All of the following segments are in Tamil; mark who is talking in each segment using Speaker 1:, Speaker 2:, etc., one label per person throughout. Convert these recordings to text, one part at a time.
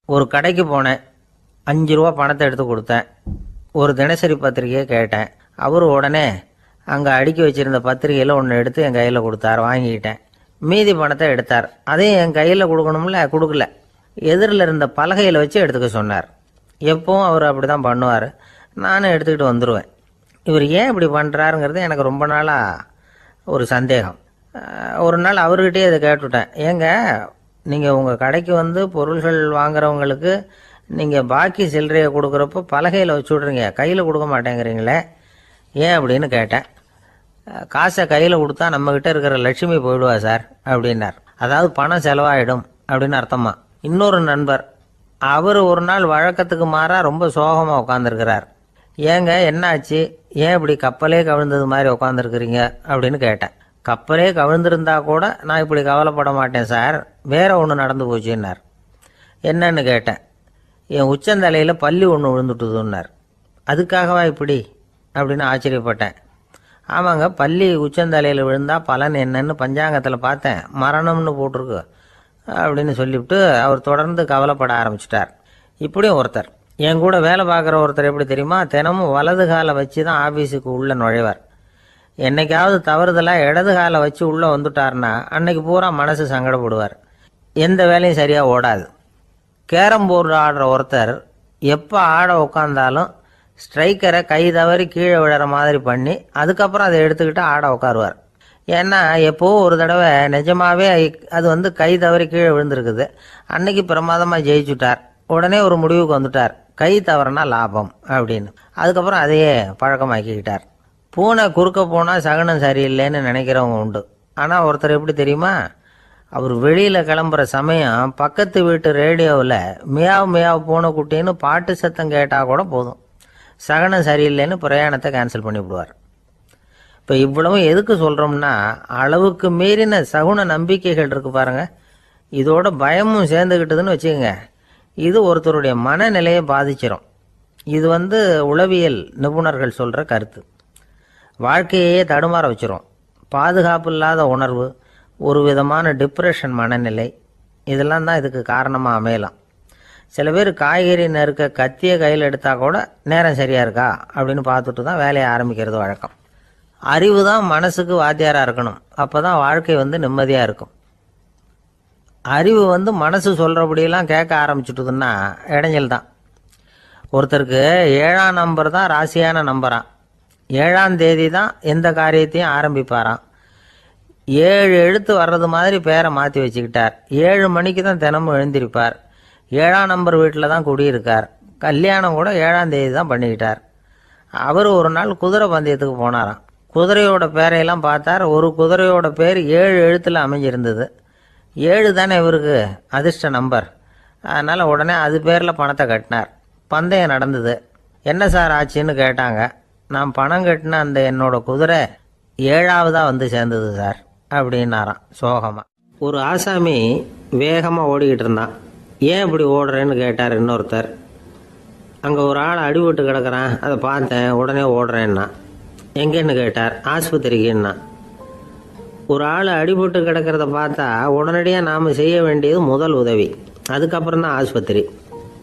Speaker 1: ஒரு கடைக்கு போனேன். 5 ரூபா பணத்தை எடுத்து கொடுத்தேன். ஒரு தினசரி பத்திரிகையை கேட்டேன். அவர் உடனே அங்கே அடுக்கி வச்சுருந்த பத்திரிகையில் ஒன்று எடுத்து என் கையில் கொடுத்தார். வாங்கிக்கிட்டேன். மீதி பணத்தை எடுத்தார். அதையும் என் கையில் கொடுக்கணும்ல, கொடுக்கல. எதிரில் இருந்த பலகையில் வச்சு எடுத்துக்க சொன்னார். எப்பவும் அவர் அப்படி தான் பண்ணுவார். நானும் எடுத்துக்கிட்டு வந்துடுவேன். இவர் ஏன் இப்படி பண்ணுறாருங்கிறது எனக்கு ரொம்ப நாளாக ஒரு சந்தேகம். ஒரு நாள் அவர்கிட்டே இதை கேட்டுவிட்டேன். ஏங்க, நீங்கள் உங்கள் கடைக்கு வந்து பொருள்கள் வாங்குறவங்களுக்கு நீங்கள் பாக்கி சில்லறையை கொடுக்குறப்போ பலகையில் வச்சு விட்றீங்க, கையில் கொடுக்க மாட்டேங்கிறீங்களே, ஏன் அப்படின்னு கேட்டேன். காசை கையில் கொடுத்தா நம்மக்கிட்ட இருக்கிற லட்சுமி போயிடுவா சார் அப்படின்னார். அதாவது பணம் செலவாயிடும் அப்படின்னு அர்த்தமா. இன்னொரு நண்பர், அவர் ஒரு நாள் வழக்கத்துக்கு மாறாக ரொம்ப சோகமாக உட்காந்துருக்கிறார். ஏங்க என்னாச்சு, ஏன் இப்படி கப்பலே கவிழ்ந்தது மாதிரி உட்காந்துருக்குறீங்க அப்படின்னு கேட்டேன். கப்பலே கவிழ்ந்திருந்தா கூட நான் இப்படி கவலைப்பட மாட்டேன் சார், வேற ஒன்று நடந்து போச்சுன்னார். என்னன்னு கேட்டேன். என் உச்சந்தலையில் பல்லி ஒன்று விழுந்துட்டுதுன்னார். அதுக்காகவா இப்படி அப்படின்னு ஆச்சரியப்பட்டேன். ஆமாங்க, பல்லி உச்சந்தலையில் விழுந்தால் பலன் என்னன்னு பஞ்சாங்கத்தில் பார்த்தேன், மரணம்னு போட்டிருக்கு அப்படின்னு சொல்லிவிட்டு அவர் தொடர்ந்து கவலைப்பட ஆரம்பிச்சிட்டார். இப்படியும் ஒருத்தர், என் கூட வேலை பார்க்குற ஒருத்தர் எப்படி தெரியுமா, தினமும் வலது காலை வச்சு தான் ஆஃபீஸுக்கு உள்ளே நுழைவார். என்னைக்காவது தவறுதலாக இடது காலை வச்சு உள்ளே வந்துட்டார்னா அன்னைக்கு பூரா மனசு சங்கடப்படுவார். எந்த வேலையும் சரியாக ஓடாது. கேரம் போர்டு ஆடுற ஒருத்தர் எப்போ ஆட உட்காந்தாலும் ஸ்ட்ரைக்கரை கை தவறி கீழே விழுற மாதிரி பண்ணி அதுக்கப்புறம் அதை எடுத்துக்கிட்டு ஆட உட்காருவார். ஏன்னா எப்போது ஒரு தடவை நிஜமாகவே அது வந்து கை தவறி கீழே விழுந்திருக்குது. அன்னைக்கு பிரமாதமாக ஜெயிச்சுட்டார். உடனே ஒரு முடிவுக்கு வந்துட்டார், கை தவறுனா லாபம் அப்படின்னு. அதுக்கப்புறம் அதையே பழக்கமாக்கிக்கிட்டார். பூனை குறுக்க போனால் சகனம் சரியில்லைன்னு நினைக்கிறவங்க உண்டு. ஆனால் ஒருத்தர் எப்படி தெரியுமா, அவர் வெளியில் கிளம்புற சமயம் பக்கத்து வீட்டு ரேடியோவில் மியாவ் மியாவ் பூனைக்குட்டின்னு பாட்டு சத்தம் கேட்டால் கூட போதும், சகனம் சரியில்லைன்னு பிரயாணத்தை கேன்சல் பண்ணிவிடுவார். இப்போ இவ்வளவும் எதுக்கு சொல்கிறோம்னா, அளவுக்கு மீறின சகுன நம்பிக்கைகள் இருக்குது பாருங்கள், இதோட பயமும் சேர்ந்துக்கிட்டதுன்னு வச்சுக்கோங்க, இது ஒருத்தருடைய மனநிலையை பாதிச்சிடும். இது வந்து உளவியல் நிபுணர்கள் சொல்கிற கருத்து. வாழ்க்கையே தடுமாற வச்சிரும். பாதுகாப்பு இல்லாத உணர்வு, ஒரு விதமான டிப்ரெஷன் மனநிலை, இதெல்லாம் தான் இதுக்கு காரணமாக அமையலாம். சில பேர் காய்கறி நறுக்க கத்தியை கையில் எடுத்தால் கூட நேரம் சரியாக இருக்கா அப்படின்னு பார்த்துட்டு தான் வேலையை ஆரம்பிக்கிறது வழக்கம். அறிவு தான் மனசுக்கு வாத்தியாராக இருக்கணும். அப்போ தான் வாழ்க்கை வந்து நிம்மதியாக இருக்கும். அறிவு வந்து மனசு சொல்கிறபடியெல்லாம் கேட்க ஆரம்பிச்சுட்டுதுன்னா இடைஞ்சல் தான். ஒருத்தருக்கு 7ஆம் நம்பர் தான் ராசியான நம்பரான். 7ஆம் தேதி தான் எந்த காரியத்தையும் ஆரம்பிப்பாராம். 7 எழுத்து வர்றது மாதிரி பேரை மாற்றி வச்சுக்கிட்டார். 7 மணிக்கு தான் தினமும் எழுந்திருப்பார். 7ஆம் நம்பர் வீட்டில் தான் குடியிருக்கார். கல்யாணம் கூட 7ஆம் தேதி தான் பண்ணிக்கிட்டார். அவர் ஒரு நாள் குதிரை பந்தயத்துக்கு போனாராம். குதிரையோட பேரையெல்லாம் பார்த்தார். ஒரு குதிரையோட பேர் 7 எழுத்தில் அமைஞ்சிருந்தது. 7 தானே இவருக்கு அதிர்ஷ்ட நம்பர். அதனால் உடனே அது பேரில் பணத்தை கட்டினார். பந்தயம் நடந்தது. என்ன சார் ஆச்சுன்னு கேட்டாங்க. நான் பணம் கட்டின அந்த என்னோட குதிரை 7ஆவதாக வந்து சேர்ந்தது சார் அப்படின்னாராம் சோகமாக. ஒரு ஆசாமி வேகமாக ஓடிக்கிட்டு இருந்தான். ஏன் இப்படி ஓடுறேன்னு கேட்டார் இன்னொருத்தர். அங்கே ஒரு ஆள் அடிபட்டு கிடக்கிறான், அதை பார்த்தேன், உடனே ஓடுறேன்னா. எங்கேன்னு கேட்டார். ஆஸ்பத்திரிக்குன்னா. ஒரு ஆள் அடிபட்டு கிடக்கிறத பார்த்தா உடனடியாக நாம் செய்ய வேண்டியது முதல் உதவி, அதுக்கப்புறம் தான் ஆஸ்பத்திரி.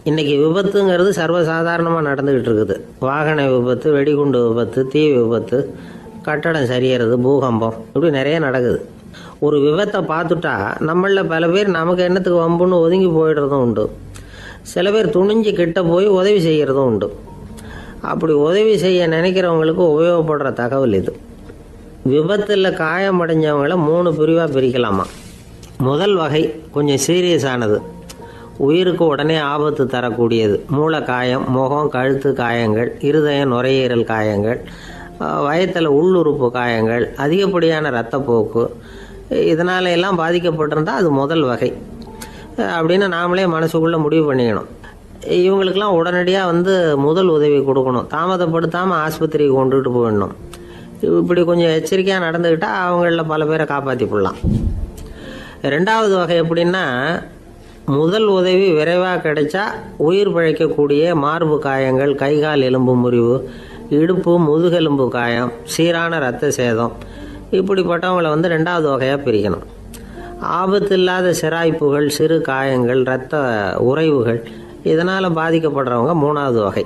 Speaker 1: இன்றைக்கி விபத்துங்கிறது சர்வசாதாரணமாக நடந்துக்கிட்டு இருக்குது. வாகன விபத்து, வெடிகுண்டு விபத்து, தீ விபத்து, கட்டடம் சரியறது, பூகம்பம், இப்படி நிறைய நடக்குது. ஒரு விபத்தை பார்த்துட்டா நம்மளில் பல பேர் நமக்கு என்னத்துக்கு வம்புன்னு ஒதுங்கி போயிடுறதும் உண்டு. சில பேர் துணிஞ்சு கிட்ட போய் உதவி செய்கிறதும் உண்டு. அப்படி உதவி செய்ய நினைக்கிறவங்களுக்கு உபயோகப்படுற தகவல் இது. விபத்தில் காயமடைஞ்சவங்களை 3 பிரிவாக பிரிக்கலாமா. முதல் வகை கொஞ்சம் சீரியஸானது, உயிருக்கு உடனே ஆபத்து தரக்கூடியது. மூளை காயம், முகம், கழுத்து காயங்கள், இருதயம், நுரையீரல் காயங்கள், வயத்தில் உள்ளுறுப்பு காயங்கள், அதிகப்படியான இரத்தப்போக்கு, இதனால எல்லாம் பாதிக்கப்பட்டிருந்தால் அது முதல் வகை அப்படின்னு நாமளே மனசுக்குள்ளே முடிவு பண்ணிக்கணும். இவங்களுக்கெல்லாம் உடனடியாக வந்து முதல் உதவி கொடுக்கணும். தாமதப்படுத்தாமல் ஆஸ்பத்திரிக்கு கொண்டுகிட்டு போயிடணும். இப்படி கொஞ்சம் எச்சரிக்கையாக நடந்துக்கிட்டால் அவங்களில் பல பேரை காப்பாற்றி போடலாம். 2வது வகை எப்படின்னா, முதல் உதவி விரைவாக கிடைச்சா உயிர் பிழைக்கக்கூடிய மார்பு காயங்கள், கைகால் எலும்பு முறிவு, இடுப்பு முதுகெலும்பு காயம், சீரான இரத்த சேதம், இப்படிப்பட்டவங்களை வந்து 2வது வகையாக பிரிக்கணும். ஆபத்தில்லாத சிராய்ப்புகள், சிறு காயங்கள், இரத்த உறைவுகள் இதனால் பாதிக்கப்படுறவங்க 3வது வகை.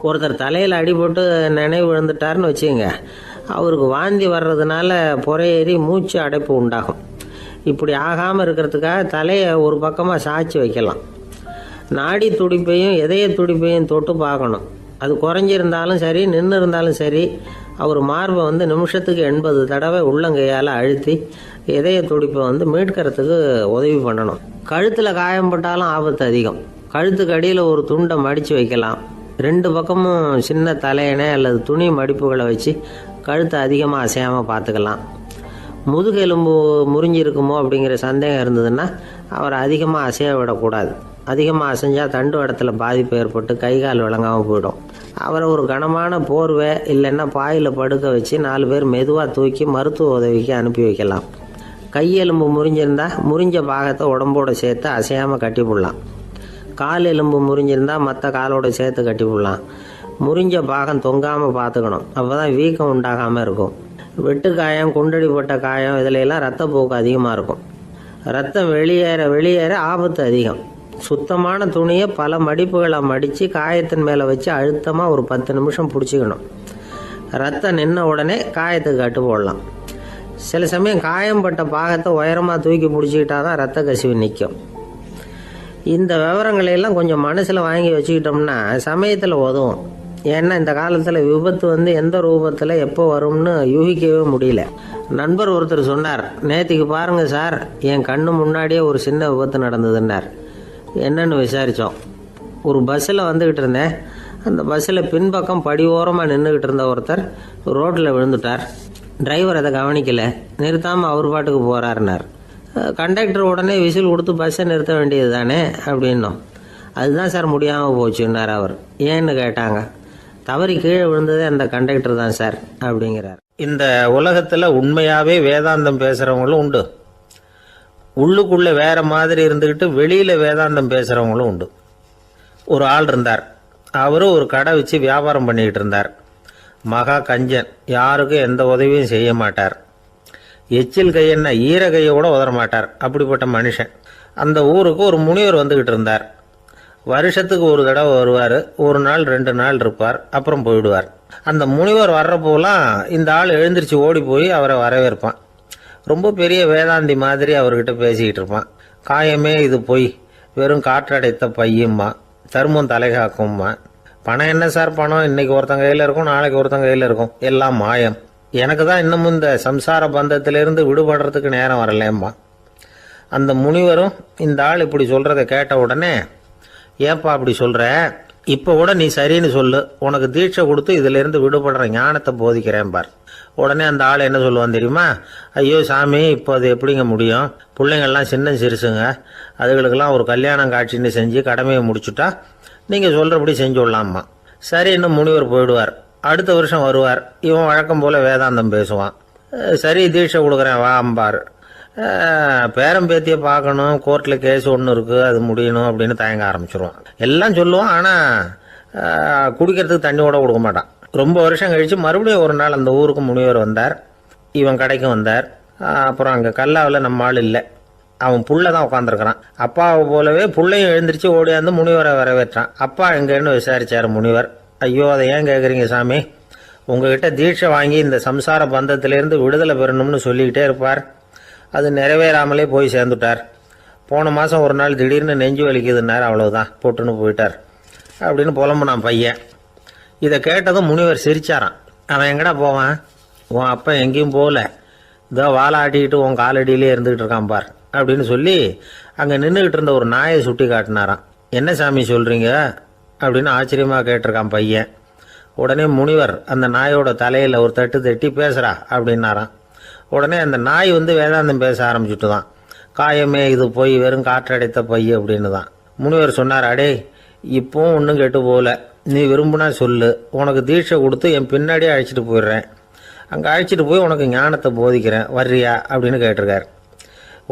Speaker 1: ஒருத்தர் தலையில் அடிபட்டு நினைவு விழுந்துட்டார்னு வச்சுங்க, அவருக்கு வாந்தி வர்றதுனால புறையேறி மூச்சு அடைப்பு உண்டாகும். இப்படி ஆகாமல் இருக்கிறதுக்காக தலையை ஒரு பக்கமாக சாய்ச்சி வைக்கலாம். நாடி துடிப்பையும் இதய துடிப்பையும் தொட்டு பார்க்கணும். அது குறைஞ்சிருந்தாலும் சரி, நின்று இருந்தாலும் சரி, அவர் மார்பை நிமிஷத்துக்கு 80 தடவை உள்ளங்கையால் அழுத்தி இதய துடிப்பை மீட்கிறதுக்கு உதவி பண்ணணும். கழுத்தில் காயம்பட்டாலும் ஆபத்து அதிகம். கழுத்துக்கு அடியில் ஒரு துண்டை மடித்து வைக்கலாம். 2 பக்கமும் சின்ன தலையணை அல்லது துணி மடிப்புகளை வச்சு கழுத்தை அதிகமாக அசையாமல் பார்த்துக்கலாம். முதுகெலும்பு முறிஞ்சிருக்குமோ அப்படிங்கிற சந்தேகம் இருந்ததுன்னா அவரை அதிகமாக அசைய விடக்கூடாது. அதிகமாக அசைஞ்சால் தண்டு இடத்துல பாதிப்பு ஏற்பட்டு கை கால் விளங்காமல் போயிடும். அவரை ஒரு கனமான போர்வை இல்லைன்னா பாயில் படுக்க வச்சு 4 பேர் மெதுவாக தூக்கி மருத்துவ உதவிக்கு அனுப்பி வைக்கலாம். கையெலும்பு முறிஞ்சிருந்தால் முறிஞ்ச பாகத்தை உடம்போடு சேர்த்து அசையாமல் கட்டி போடலாம். கால் எலும்பு முறிஞ்சிருந்தால் மற்ற காலோட சேர்த்து கட்டி போடலாம். முறிஞ்ச பாகம் தொங்காமல் பார்த்துக்கணும். அப்போ தான் வீக்கம் உண்டாகாமல் இருக்கும். வெட்டு காயம், குண்டடிப்பட்ட காயம் இதிலெல்லாம் ரத்தப்போக்கு அதிகமாக இருக்கும். ரத்தம் வெளியேற ஆபத்து அதிகம். சுத்தமான துணியை பல மடிப்புகளை மடித்து காயத்தின் மேலே வச்சு அழுத்தமாக ஒரு 10 நிமிஷம் பிடிச்சிக்கணும். ரத்தம் நின்ன உடனே காயத்துக்கு கட்டு போடலாம். சில சமயம் காயம்பட்ட பாகத்தை உயரமாக தூக்கி பிடிச்சிக்கிட்டா தான் ரத்த கசிவு நிற்கும். இந்த விவரங்களையெல்லாம் கொஞ்சம் மனசில் வாங்கி வச்சுக்கிட்டோம்னா சமயத்தில் உதவும். ஏன்னா இந்த காலத்தில் விபத்து எந்த ரூபத்தில் எப்போ வரும்னு யூகிக்கவே முடியல. நண்பர் ஒருத்தர் சொன்னார், நேற்றுக்கு பாருங்கள் சார், என் கண்ணு முன்னாடியே ஒரு சின்ன விபத்து நடந்ததுன்னார். என்னன்னு விசாரித்தோம். ஒரு பஸ்ஸில் வந்துக்கிட்டு இருந்தேன். அந்த பஸ்ஸில் பின்பக்கம் படி ஓரமாக நின்றுக்கிட்டு இருந்த ஒருத்தர் ரோட்டில் விழுந்துட்டார். டிரைவர் அதை கவனிக்கலை, நிறுத்தாமல் அவர் பாட்டுக்கு போகிறாருனார். கண்டக்டர் உடனே விசில் கொடுத்து பஸ்ஸை நிறுத்த வேண்டியது தானே அப்படின்னோம். அதுதான் சார் முடியாமல் போச்சுன்னார் அவர். ஏன்னு கேட்டாங்க. தவறி கீழே விழுந்ததே அந்த கண்டக்டர் தான் சார் அப்படிங்கிறார். இந்த உலகத்தில் உண்மையாகவே வேதாந்தம் பேசுகிறவங்களும் உண்டு. உள்ளுக்குள்ளே வேற மாதிரி இருந்துக்கிட்டு வெளியில் வேதாந்தம் பேசுகிறவங்களும் உண்டு. ஒரு ஆள் இருந்தார். அவரும் ஒரு கடை வச்சு வியாபாரம் பண்ணிக்கிட்டு இருந்தார். மகா கஞ்சன், யாருக்கும் எந்த உதவியும் செய்ய மாட்டார். எச்சில் கையென்ன ஈர கையை கூட உதற மாட்டார். அப்படிப்பட்ட மனுஷன். அந்த ஊருக்கு ஒரு முனிவர் வந்துக்கிட்டு இருந்தார். வருஷத்துக்கு ஒரு தடவை வருவார். 1 நாள் 2 நாள் இருப்பார், அப்புறம் போயிடுவார். அந்த முனிவர் வர்றப்போலாம் இந்த ஆள் எழுந்திரிச்சு ஓடி போய் அவரை வரவேற்பான். ரொம்ப பெரிய வேதாந்தி மாதிரி அவர்கிட்ட பேசிக்கிட்டு இருப்பான். காயமே இது பொய், வெறும் காற்றடைத்த பையும்மா, தர்மம் தலைகாக்கும்மா. பணம் என்ன சார் பணம், இன்னைக்கு ஒருத்தன் கையில் இருக்கும், நாளைக்கு ஒருத்தன் கையில் இருக்கும், எல்லாம் மாயம். எனக்கு தான் இன்னமும் இந்த சம்சார பந்தத்திலிருந்து விடுபடுறதுக்கு நேரம் வரலேம்மா. அந்த முனிவரும் இந்த ஆள் இப்படி சொல்கிறத கேட்ட உடனே, ஏப்பா அப்படி சொல்கிற, இப்போ கூட நீ சரின்னு சொல்லு, உனக்கு தீட்சை கொடுத்து இதிலிருந்து விடுபடுற ஞானத்தை போதிக்கிறேன் பார். உடனே அந்த ஆள் என்ன சொல்லுவான் தெரியுமா? ஐயோ சாமி, இப்போ அது எப்படிங்க முடியும்? பிள்ளைங்கள்லாம் சின்ன சிறுசுங்க, அதுகளுக்கெல்லாம் ஒரு கல்யாணம் காட்சின்னு செஞ்சு கடமையை முடிச்சுட்டா நீங்கள் சொல்கிறபடி செஞ்சு விடலாமா. சரின்னு முனிவர் போயிடுவார். அடுத்த வருஷம் வருவார். இவன் வழக்கம் போல் வேதாந்தம் பேசுவான். சரி தீட்சை கொடுக்குறேன் வா அம்பார். பேரம்பேத்தியை பார்க்கணும், கோர்ட்டில் கேஸ் ஒன்று இருக்குது, அது முடியணும் அப்படின்னு தயங்க ஆரம்பிச்சிருவான். எல்லாம் சொல்லுவான், ஆனால் குடிக்கிறதுக்கு தண்ணி கூட கொடுக்க மாட்டான். ரொம்ப வருஷம் கழித்து மறுபடியும் ஒரு நாள் அந்த ஊருக்கு முனிவர் வந்தார். இவன் கடைக்கும் வந்தார். அப்புறம் அங்கே கல்லாவில் நம்ம ஆள் இல்லை, அவன் புள்ள தான் உட்காந்துருக்கிறான். அப்பாவை போலவே புள்ளையும் எழுந்திரிச்சு ஓடியாந்து முனிவரை வரவேற்றான். அப்பா எங்கன்னு விசாரிச்சார் முனிவர். ஐயோ அதை ஏன் கேட்குறீங்க சாமி, உங்ககிட்ட தீட்சை வாங்கி இந்த சம்சார பந்தத்திலேருந்து விடுதலை பெறணும்னு சொல்லிக்கிட்டே இருப்பார். அது நிறைவேறாமலே போய் சேர்ந்துட்டார். போன மாதம் ஒரு நாள் திடீர்னு நெஞ்சு வலிக்குதுன்னார், அவ்வளோதான் போட்டுன்னு போயிட்டார் அப்படின்னு புலம்புனான் பையன். இதை கேட்டதும் முனிவர் சிரிச்சாரான். அவன் எங்கடா போவான், உன் அப்பா எங்கேயும் போகல, இதோ வாழை ஆட்டிக்கிட்டு உன் காலடியிலே இருந்துக்கிட்டு இருக்கான் பார் அப்படின்னு சொல்லி அங்கே நின்றுக்கிட்டு இருந்த ஒரு நாயை சுட்டி காட்டினாரான். என்ன சாமி சொல்கிறீங்க அப்படின்னு ஆச்சரியமாக கேட்டிருக்கான் பையன். உடனே முனிவர் அந்த நாயோட தலையில் ஒரு தட்டு தட்டி பேசுகிறா அப்படின்னாரான். உடனே அந்த நாய் வேதாந்தம் பேச ஆரம்பிச்சுட்டு தான். காயமே இது போய் வெறும் காற்றடைத்த பை அப்படின்னு தான். முனிவர் சொன்னார், அடே இப்போவும் ஒன்றும் கெட்டு போகல, நீ விரும்புனா சொல்லு, உனக்கு தீட்சை கொடுத்து என் பின்னாடியே அழைச்சிட்டு போயிடுறேன், அங்கே அழைச்சிட்டு போய் உனக்கு ஞானத்தை போதிக்கிறேன், வர்றியா அப்படின்னு கேட்டிருக்கார்.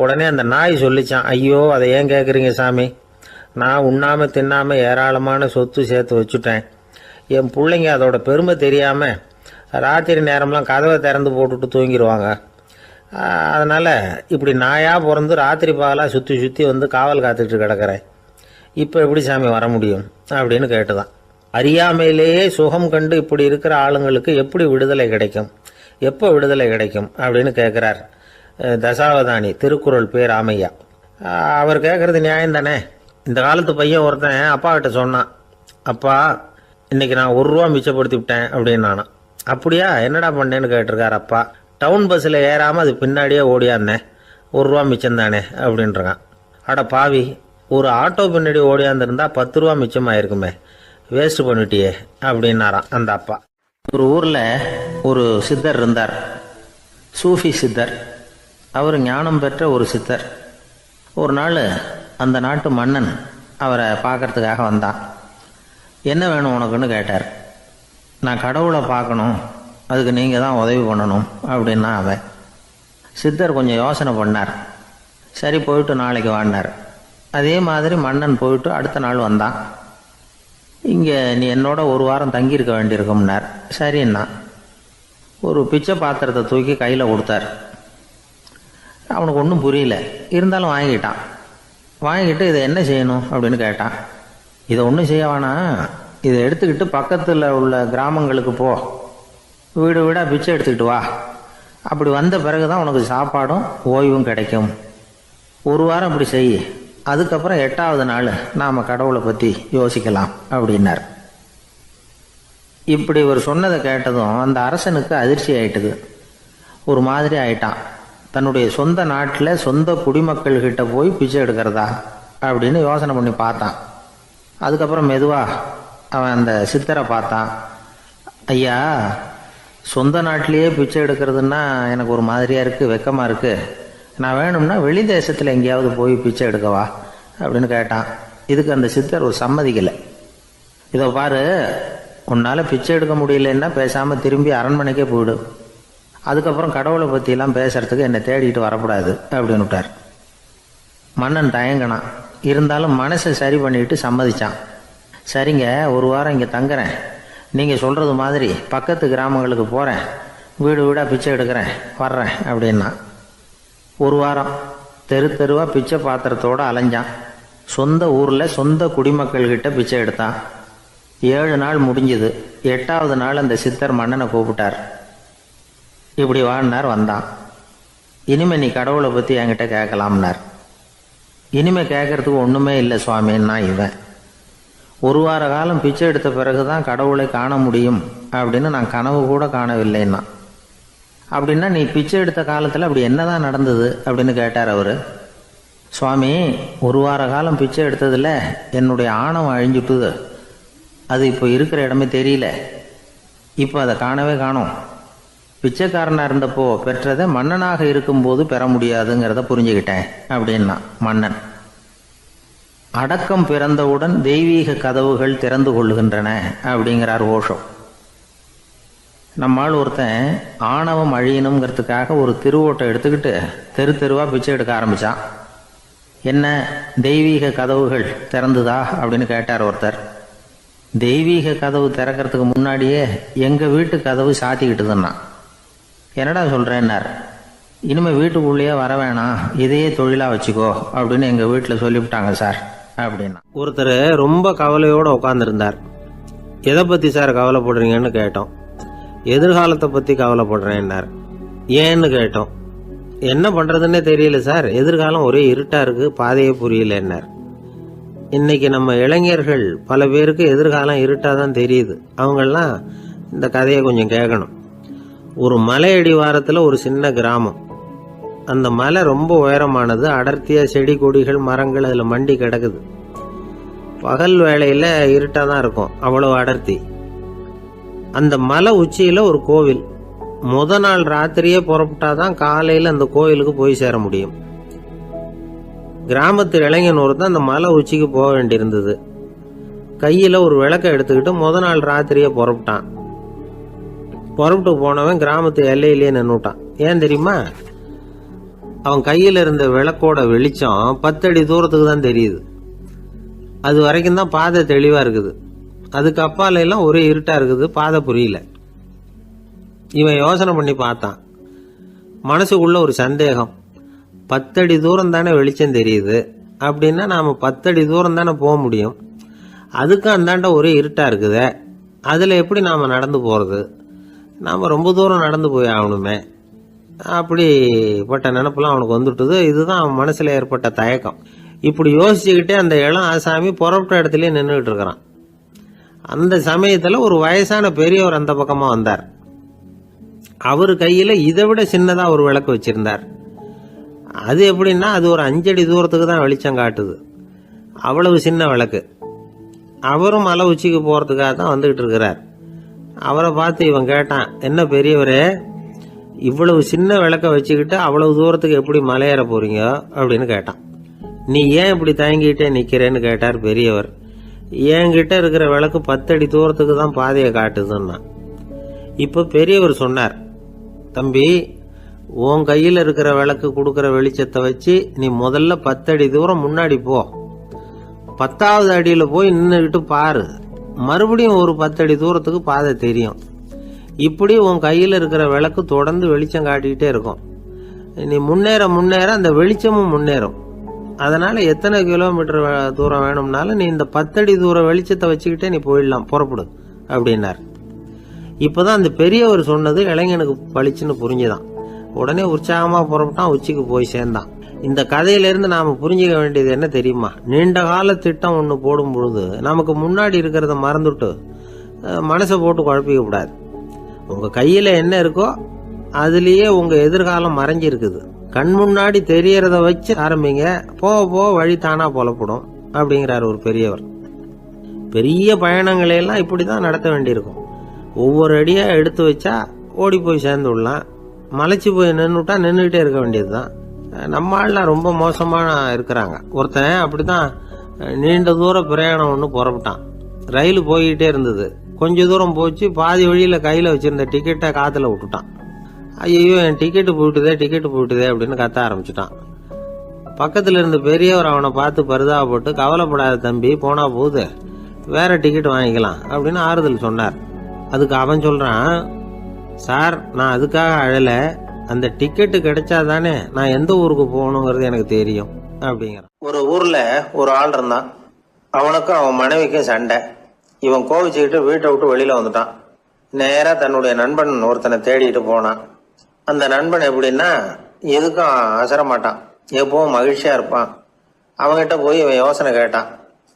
Speaker 1: உடனே அந்த நாய் சொல்லிச்சான், ஐயோ அதை ஏன் கேட்குறீங்க சாமி, நான் உண்ணாமல் தின்னாமல் ஏராளமான சொத்து சேர்த்து வச்சுட்டேன். என் பிள்ளைங்க அதோட பெருமை தெரியாமல் ராத்திரி நேரம்லாம் கதவை திறந்து போட்டுட்டு தூங்கிடுவாங்க. அதனால் இப்படி நாயாக பிறந்து ராத்திரி பகலாக சுற்றி சுற்றி வந்து காவல் காத்துக்கிட்டு கிடக்கிறேன். இப்போ எப்படி சாமி வர முடியும் அப்படின்னு கேட்டுதான். அறியாமையிலேயே சுகம் கண்டு இப்படி இருக்கிற ஆளுங்களுக்கு எப்படி விடுதலை கிடைக்கும், எப்போ விடுதலை கிடைக்கும் அப்படின்னு கேட்குறார் தசாவதானி திருக்குறள் பேர் ராமையா. அவர் கேட்குறது நியாயம் தானே. இந்த காலத்து பையன் ஒருத்தன் அப்பா கிட்ட சொன்னான், அப்பா இன்னைக்கு நான் 1 ரூபா மிச்சப்படுத்தி விட்டேன் அப்படின்னு. நானும் அப்படியா என்னடா பண்ணேன்னு கேட்டிருக்கார் அப்பா. டவுன் பஸ்ஸில் ஏறாமல் அது பின்னாடியே ஓடியாந்தேன், 1 ரூபா மிச்சம் தானே அப்படின்றான். அட பாவி, ஒரு ஆட்டோ பின்னாடி ஓடியாந்துருந்தா 10 ரூபா மிச்சமாயிருக்குமே, வேஸ்ட் பண்ணிட்டியே அப்படின்னாராம் அந்த அப்பா. ஒரு ஊரில் ஒரு சித்தர் இருந்தார், சூஃபி சித்தர். அவர் ஞானம் பெற்ற ஒரு சித்தர். ஒரு நாள் அந்த நாட்டு மன்னன் அவரை பார்க்கறதுக்காக வந்தான். என்ன வேணும் உனக்குன்னு கேட்டார். நான் கடவுளை பார்க்கணும், அதுக்கு நீங்கள் தான் உதவி பண்ணணும் அப்படின்னா அவன். சித்தர் கொஞ்சம் யோசனை பண்ணார். சரி போயிட்டு நாளைக்கு வாடினார். அதே மாதிரி மன்னன் போயிட்டு அடுத்த நாள் வந்தான். இங்கே நீ என்னோட 1 வாரம் தங்கியிருக்க வேண்டியிருக்கும்னார். சரின்னா ஒரு பிச்சை பாத்திரத்தை தூக்கி கையில் கொடுத்தார். அவனுக்கு ஒன்றும் புரியல, இருந்தாலும் வாங்கிட்டான். வாங்கிட்டு இதை என்ன செய்யணும் அப்படின்னு கேட்டான். இதை ஒன்றும் செய்ய வேணாம், இதை எடுத்துக்கிட்டு பக்கத்தில் உள்ள கிராமங்களுக்கு போ, வீடு வீடாக பிச்சை எடுத்துக்கிட்டு வா. அப்படி வந்த பிறகு தான் உனக்கு சாப்பாடும் ஓய்வும் கிடைக்கும். 1 வாரம் அப்படி செய், அதுக்கப்புறம் 8வது நாள் நாம் கடவுளை பற்றி யோசிக்கலாம் அப்படின்னார். இப்படி இவர் சொன்னதை கேட்டதும் அந்த அரசனுக்கு அதிர்ச்சி ஆயிட்டுது. ஒரு மாதிரி ஆயிட்டான். தன்னுடைய சொந்த நாட்டில் சொந்த குடிமக்கள்கிட்ட போய் பிச்சை எடுக்கிறதா அப்படின்னு யோசனை பண்ணி பார்த்தான். அதுக்கப்புறம் மெதுவாக அவன் அந்த சித்தரை பார்த்தான். ஐயா, சொந்த நாட்டிலேயே பிச்சை எடுக்கிறதுன்னா எனக்கு ஒரு மாதிரியாக இருக்குது, வெக்கமாக இருக்குது. நான் வேணும்னா வெளி தேசத்தில் எங்கேயாவது போய் பிச்சை எடுக்கவா அப்படின்னு கேட்டான். இதுக்கு அந்த சித்தர் ஒரு சம்மதிக்கலை. இதோ பாரு, உன்னால் பிச்சை எடுக்க முடியலன்னா பேசாமல் திரும்பி அரண்மனைக்கே போயிடு, அதுக்கப்புறம் கடவுளை பற்றிலாம் பேசுறதுக்கு என்னை தேடிட்டு வரக்கூடாது அப்படின்னு விட்டார். மன்னன் தயங்கினான், இருந்தாலும் மனசை சரி பண்ணிட்டு சம்மதிச்சான். சரிங்க, 1 வாரம் இங்கே தங்குறேன், நீங்கள் சொல்கிறது மாதிரி பக்கத்து கிராமங்களுக்கு போகிறேன், வீடு வீடாக பிச்சை எடுக்கிறேன், வர்றேன் அப்படின்னா. 1 வாரம் தெரு தெருவாக பிச்சை பாத்திரத்தோடு அலைஞ்சான். சொந்த ஊரில் சொந்த குடிமக்கள்கிட்ட பிச்சை எடுத்தான். 7 நாள் முடிஞ்சுது. 8வது நாள் அந்த சித்தர் மன்னனை கூப்பிட்டார். இப்படி வாழ்னார். வந்தான். இனிமே நீ கடவுளை பற்றி என்கிட்ட கேட்கலாம்னார். இனிமே கேட்கறதுக்கு ஒன்றுமே இல்லை சுவாமின்னா இவன். 1 வார காலம் பிச்சை எடுத்த பிறகு தான் கடவுளை காண முடியும் அப்படின்னு நான் கனவு கூட காணவில்லைன்னா. அப்படின்னா நீ பிச்சை எடுத்த காலத்தில் அப்படி என்னதான் நடந்தது அப்படின்னு கேட்டார் அவர். சுவாமி, 1 வார காலம் பிச்சை எடுத்ததில் என்னுடைய ஆணவம் அழிஞ்சுட்டுது. அது இப்போ இருக்கிற இடமே தெரியல. இப்போ அதை காணவே காணோம். பிச்சைக்காரனாக இருந்தப்போ பெற்றதை மன்னனாக இருக்கும்போது பெற முடியாதுங்கிறத புரிஞ்சுக்கிட்டேன் அப்படின்னா மன்னன். அடக்கம் பிறந்தவுடன் தெய்வீக கதவுகள் திறந்து கொள்ளுகின்றன அப்படிங்கிறார் ஓஷோ. நம்மால் ஒருத்தன் ஆணவம் அழியணுங்கிறதுக்காக ஒரு திருவோட்டை எடுத்துக்கிட்டு தெரு தெருவாக பிச்சை எடுக்க ஆரம்பித்தான். என்ன தெய்வீக கதவுகள் திறந்துதா அப்படின்னு கேட்டார் ஒருத்தர். தெய்வீக கதவு திறக்கிறதுக்கு முன்னாடியே எங்கள் வீட்டு கதவு சாத்திக்கிட்டுதுன்னா. என்னடா சொல்கிறேன்னார். இனிமேல் வீட்டுக்குள்ளேயே வர வேணாம், இதையே தொழிலாக வச்சுக்கோ அப்படின்னு எங்கள் வீட்டில் சொல்லிவிட்டாங்க சார் அப்படின்னா. ஒருத்தர் ரொம்ப கவலையோடு உட்காந்துருந்தார். எதை பற்றி சார் கவலைப்படுறீங்கன்னு கேட்டோம். எதிர்காலத்தை பற்றி கவலைப்படுறேன்னார். ஏன்னு கேட்டோம். என்ன பண்ணுறதுன்னே தெரியல சார், எதிர்காலம் ஒரே இருட்டாக இருக்குது, பாதையே புரியலன்னார். இன்னைக்கு நம்ம இளைஞர்கள் பல பேருக்கு எதிர்காலம் இருட்டாக தான் தெரியுது. அவங்கெல்லாம் இந்த கதையை கொஞ்சம் கேட்கணும். ஒரு மலை அடிவாரத்தில் ஒரு சின்ன கிராமம். அந்த மலை ரொம்ப உயரமானது. அடர்த்தியாக செடி கொடிகள் மரங்கள் அதில் மண்டி கிடக்குது. பகல் வேளையில் இருட்டாக தான் இருக்கும், அவ்வளோ அடர்த்தி. அந்த மலை உச்சியில் ஒரு கோவில். முத நாள் ராத்திரியே புறப்பட்டாதான் காலையில் அந்த கோவிலுக்கு போய் சேர முடியும். கிராமத்து இளைஞன் ஒருத்தன் அந்த மலை உச்சிக்கு போக வேண்டியிருந்தது. கையில் ஒரு விளக்கை எடுத்துக்கிட்டு முத நாள் ராத்திரியே புறப்பட்டான். புறப்பட்டு போனவன் கிராமத்து எல்லையிலேயே நின்றுட்டான். ஏன் தெரியுமா? அவன் கையில் இருந்த விளக்கோட வெளிச்சம் 10 அடி தூரத்துக்கு தான் தெரியுது. அது வரைக்கும் தான் பாதை தெளிவாக இருக்குது. அதுக்கு அப்பால எல்லாம் ஒரே இருட்டாக இருக்குது, பாதை புரியல. இவன் யோசனை பண்ணி பார்த்தான்.
Speaker 2: மனசுக்குள்ள ஒரு சந்தேகம், 10 அடி தூரம் தானே வெளிச்சம் தெரியுது அப்படின்னா நாம 10 அடி தூரம் தானே போக முடியும், அதுக்கு அந்தாண்ட ஒரே இருட்டா இருக்குதே, அதில் எப்படி நாம் நடந்து போகிறது, நாம் ரொம்ப தூரம் நடந்து போய் ஆகணுமே, அப்படிப்பட்ட நினப்பெல்லாம் அவனுக்கு வந்துட்டுது. இதுதான் அவன் மனசில் ஏற்பட்ட தயக்கம். இப்படி யோசிச்சுக்கிட்டே அந்த இளம் ஆசாமி புறப்பட்ட இடத்துலயே நின்றுகிட்டு இருக்கிறான். அந்த சமயத்தில் ஒரு வயசான பெரியவர் அந்த பக்கமாக வந்தார். அவர் கையில் இதை விட சின்னதாக ஒரு விளக்கு வச்சிருந்தார். அது எப்படின்னா அது ஒரு 5 அடி தூரத்துக்கு தான் வெளிச்சம் காட்டுது, அவ்வளவு சின்ன விளக்கு. அவரும் மலை உச்சிக்கு போகிறதுக்காக தான் வந்துக்கிட்டு இருக்கிறார். அவரை பார்த்து இவன் கேட்டான், என்ன பெரியவரே, இவ்வளவு சின்ன விளக்க வச்சுக்கிட்டு அவ்வளவு தூரத்துக்கு எப்படி மலையேற போறீங்க அப்படின்னு கேட்டான். நீ ஏன் இப்படி தயங்கிட்டே நிற்கிறேன்னு கேட்டார் பெரியவர். என்கிட்ட இருக்கிற விளக்கு 10 அடி தூரத்துக்கு தான் பாதையை காட்டுதுன்னா. இப்போ பெரியவர் சொன்னார், தம்பி, உன் கையில் இருக்கிற விளக்கு கொடுக்குற வெளிச்சத்தை வச்சு நீ முதல்ல 10 அடி தூரம் முன்னாடி போ, 10வது அடியில் போய் நின்றுக்கிட்டு பாரு, மறுபடியும் ஒரு 10 அடி தூரத்துக்கு பாதை தெரியும். இப்படி உன் கையில் இருக்கிற விளக்கு தொடர்ந்து வெளிச்சம் காட்டிக்கிட்டே இருக்கும். நீ முன்னேற முன்னேற அந்த வெளிச்சமும் முன்னேறும். அதனால எத்தனை கிலோமீட்டர் தூரம் வேணும்னாலும் நீ இந்த 10 அடி தூரம் வெளிச்சத்தை வச்சுக்கிட்டே நீ போயிடலாம், புறப்படு அப்படின்னார். இப்போதான் அந்த பெரியவர் சொன்னது இளைஞனுக்கு பளிச்சுன்னு புரிஞ்சுதான். உடனே உற்சாகமாக புறப்பட்டான், உச்சிக்கு போய் சேர்ந்தான். இந்த கதையிலிருந்து நாம் புரிஞ்சிக்க வேண்டியது என்ன தெரியுமா? நீண்ட கால திட்டம் ஒன்று போடும் பொழுது நமக்கு முன்னாடி இருக்கிறத மறந்துட்டு மனசை போட்டு குழப்பிக்க கூடாது. உங்கள் கையில் என்ன இருக்கோ அதுலேயே உங்கள் எதிர்காலம் மறைஞ்சிருக்குது. கண் முன்னாடி தெரியறத வச்சு ஆரம்பிங்க, போக போக வழி தானா புலப்படும் அப்படிங்கிறார் ஒரு பெரியவர். பெரிய பயணங்களையெல்லாம் இப்படி தான் நடத்த வேண்டியிருக்கும். ஒவ்வொரு அடியாக எடுத்து வச்சா ஓடி போய் சேர்ந்து விடலாம், மலைச்சு போய் நின்றுட்டா நின்றுக்கிட்டே இருக்க வேண்டியது தான். நம்ம ஆள்லாம் ரொம்ப மோசமான இருக்கிறாங்க. ஒருத்தன் அப்படிதான் நீண்ட தூர பிரயாணம் ஒன்று புறப்பட்டான். ரயில் போய்கிட்டே இருந்தது. கொஞ்ச தூரம் போச்சு, பாதி வழியில் கையில் வச்சிருந்த டிக்கெட்டை காற்றுல விட்டுட்டான். ஐயோ, என் டிக்கெட்டு போயிட்டுதே அப்படின்னு கத்த ஆரம்பிச்சுட்டான். பக்கத்தில் இருந்த பெரியவர் அவனை பார்த்து பரிதாபப்பட்டு, கவலைப்படாத தம்பி, போனா போகுது, வேற டிக்கெட் வாங்கிக்கலாம் அப்படின்னு ஆறுதல் சொன்னார். அதுக்கு அவன் சொல்றான், சார், நான் அதுக்காக அழலை, அந்த டிக்கெட்டு கிடைச்சாதானே நான் எந்த ஊருக்கு போகணுங்கிறது எனக்கு தெரியும் அப்படிங்கிறான். ஒரு ஊர்ல ஒரு ஆள் இருந்தான். அவனுக்கும் அவன் மனைவிக்கும் சண்டை. இவன் கோவிச்சுக்கிட்டு வீட்டை விட்டு வெளியில வந்துட்டான். நேரா தன்னுடைய நண்பன் ஒருத்தனை தேடிட்டு போனான். அந்த நண்பன் எப்படின்னா எதுக்கும் அசர மாட்டான், எப்பவும் மகிழ்ச்சியா இருப்பான். அவன்கிட்ட போய் இவன் யோசனை கேட்டான்.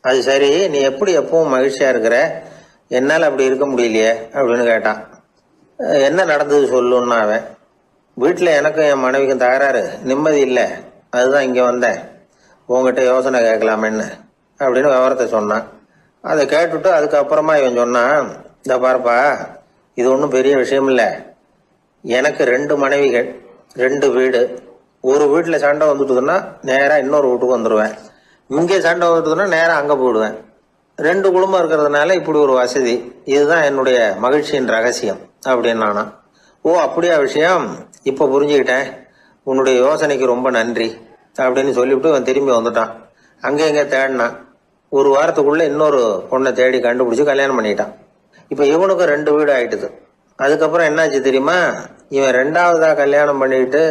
Speaker 2: அது சரி, நீ எப்படி எப்பவும் மகிழ்ச்சியா இருக்கிற, என்னால் அப்படி இருக்க முடியலையே அப்படின்னு கேட்டான். என்ன நடந்தது சொல்லுன்னா அவன், வீட்டில் எனக்கும் என் மனைவிக்கும் தகராறு, நிம்மதி இல்லை, அதுதான் இங்கே வந்தேன், உங்ககிட்ட யோசனை கேட்கலாமேன்னு அப்படின்னு விவரத்தை சொன்னான். அதை கேட்டுட்டு அதுக்கப்புறமா இவன் சொன்னான், இந்த பாருப்பா, இது ஒன்றும் பெரிய விஷயம் இல்லை, எனக்கு 2 மனைவிகள், 2 வீடு. ஒரு வீட்டில் சண்டை வந்துட்டுதுன்னா நேராக இன்னொரு வீட்டுக்கு வந்துடுவேன், இங்கே சண்டை வந்துட்டுதுன்னா நேராக அங்கே போயிடுவேன். 2 குடும்பம் இருக்கிறதுனால இப்படி ஒரு வசதி, இதுதான் என்னுடைய மகிழ்ச்சியின் ரகசியம் அப்படின்னு நானா. ஓ, அப்படியா விஷயம், இப்போ புரிஞ்சுக்கிட்டேன், உன்னுடைய யோசனைக்கு ரொம்ப நன்றி அப்படின்னு சொல்லிவிட்டு அவன் திரும்பி வந்துட்டான். அங்கே எங்கே தேடினான். ஒரு வாரத்துக்குள்ள இன்னொரு பொண்ணை தேடி கண்டுபிடிச்சி கல்யாணம் பண்ணிட்டான். இப்போ இவனுக்கும் 2 வீடு ஆயிட்டுது. அதுக்கப்புறம் என்னாச்சு தெரியுமா, இவன் 2வதா கல்யாணம் பண்ணிக்கிட்டு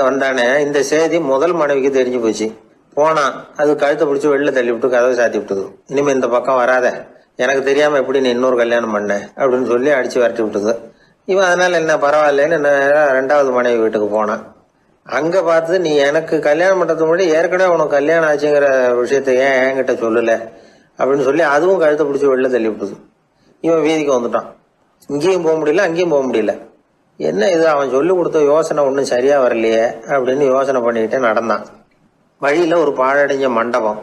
Speaker 2: வந்தானே, இந்த செய்தி முதல் மனைவிக்கு தெரிஞ்சு போச்சு. போனான், அது கழுத்தை பிடிச்சி வெளில தள்ளி விட்டு கதவை சாத்தி விட்டுது. இனிமேல் இந்த பக்கம் வராத, எனக்கு தெரியாம எப்படி நீ இன்னொரு கல்யாணம் பண்ண அப்படின்னு சொல்லி அடிச்சு விரட்டி விட்டுது. இவன் அதனால என்ன பரவாயில்லன்னு 2வது மனைவி வீட்டுக்கு போனான். அங்க பார்த்து, நீ எனக்கு கல்யாணம் பண்றதுக்கு முன்னாடி ஏற்கனவே உனக்கு கல்யாணம் ஆச்சுங்கிற விஷயத்த ஏன் என்கிட்ட சொல்லல அப்படின்னு சொல்லி அதுவும் கழுத்தை பிடிச்சி வெளில தள்ளி விட்டுது. இவன் வீதிக்கு வந்துட்டான். இங்கேயும் போக முடியல, அங்கேயும் போக முடியல. என்ன இது, அவன் சொல்லி கொடுத்த யோசனை ஒன்றும் சரியா வரலையே அப்படின்னு யோசனை பண்ணிக்கிட்டே நடந்தான். வழியில ஒரு பாழடைஞ்ச மண்டபம்.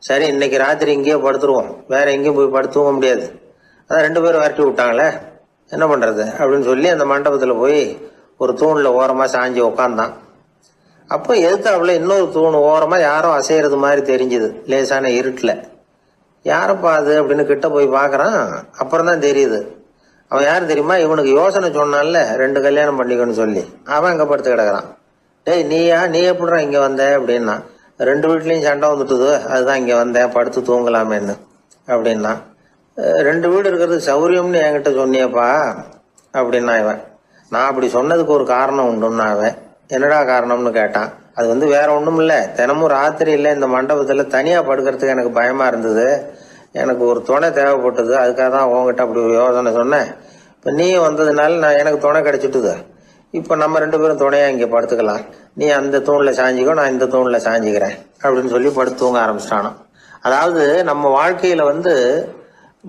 Speaker 2: சரி, இன்னைக்கு ராத்திரி இங்கேயே படுத்துருவோம், வேற எங்கேயும் போய் படுத்துக்க முடியாது, அதான் 2 பேரும் விரட்டி விட்டாங்களே, என்ன பண்றது அப்படின்னு சொல்லி அந்த மண்டபத்துல போய் ஒரு தூண்ல ஓரமா சாஞ்சி உக்காந்தான். அப்போ எதிர்த்தாப்புல இன்னொரு தூண் ஓரமா யாரோ அசைறது மாதிரி தெரிஞ்சுது, லேசான இருட்டுல. யாரப்பா அது அப்படின்னு கிட்ட போய் பாக்குறான். அப்புறம் தான் தெரியுது, அவன் யாரு தெரியுமா, இவனுக்கு யோசனை சொன்னான்ல 2 கல்யாணம் பண்ணிக்கணும்னு சொல்லி, அவன் அங்க படுத்து கிடக்குறான். டேய், நீ எப்படிறான் இங்க வந்த அப்படின்னா, 2 வீட்லயும் சண்டை வந்துட்டுது, அதுதான் இங்க வந்தேன், படுத்து தூங்கலாமேன்னு அப்படின்னா. 2 வீடு இருக்கிறது சௌரியம்னு என்கிட்ட சொன்னியப்பா அப்படின்னா இவன். நான் அப்படி சொன்னதுக்கு ஒரு காரணம் உண்டுன்னா அவன் என்னடா காரணம்னு கேட்டான். அது வேற ஒன்றும் இல்லை, தினமும் ராத்திரியில் இந்த மண்டபத்தில் தனியாக படுக்கிறதுக்கு எனக்கு பயமாக இருந்தது, எனக்கு ஒரு துணை தேவைப்பட்டது, அதுக்காக தான் உங்ககிட்ட அப்படி ஒரு யோசனை சொன்னேன். இப்போ நீ வந்ததுனால நான் எனக்கு துணை கிடைச்சிட்டுது. இப்போ நம்ம 2 பேரும் துணையாக இங்கே படுத்துக்கலாம், நீ அந்த தூணில் சாஞ்சிக்கோ, நான் இந்த தூணில் சாஞ்சிக்கிறேன் அப்படின்னு சொல்லி படுத்து தூங்க ஆரம்பிச்சிட்டானோ. அதாவது நம்ம வாழ்க்கையில்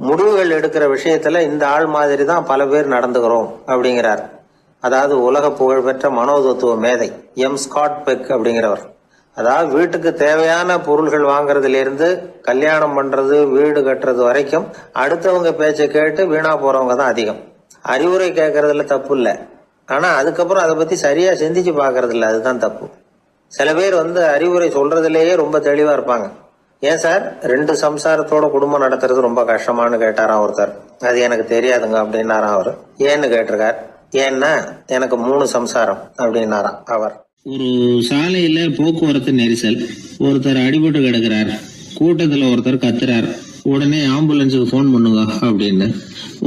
Speaker 2: முடிவுகள் எடுக்கிற விஷயத்தில் இந்த ஆள் மாதிரி தான் பல பேர் நடந்துக்கிறோம் அப்படிங்கிறார். அதாவது உலக புகழ்பெற்ற மனோதத்துவ மேதை ஸ்காட் பெக் அப்படிங்கிறவர். அதாவது வீட்டுக்கு தேவையான பொருள்கள் வாங்குறதுலேருந்து கல்யாணம் பண்ணுறது, வீடு கட்டுறது வரைக்கும் அடுத்தவங்க பேச்சை கேட்டு வீணா போகிறவங்க தான் அதிகம். அறிவுரை கேட்கறதுல தப்பு இல்லை, ஆனால் அதுக்கப்புறம் அதை பற்றி சரியாக சிந்திச்சு பார்க்கறது இல்லை, அதுதான் தப்பு. சில பேர் அறிவுரை சொல்றதுலேயே ரொம்ப தெளிவாக இருப்பாங்க. ஏன் சார் 2 சம்சாரத்தோட குடும்பம் நடத்துறது ரொம்ப கஷ்டமானு கேட்டாராம் ஒருத்தர். அது எனக்கு தெரியாதுங்க அப்படின்னாராம் அவர். ஏன்னு கேட்டிருக்கார். ஏன்னா எனக்கு 3 சம்சாரம் அப்படின்னாராம் அவர். ஒரு சாலையில போக்குவரத்து நெரிசல், ஒருத்தர் அடிபட்டு கிடக்கிறார், கூட்டத்துல ஒருத்தர் கத்துறார், உடனே ஆம்புலன்ஸுக்கு போன் பண்ணுங்க அப்படின்னு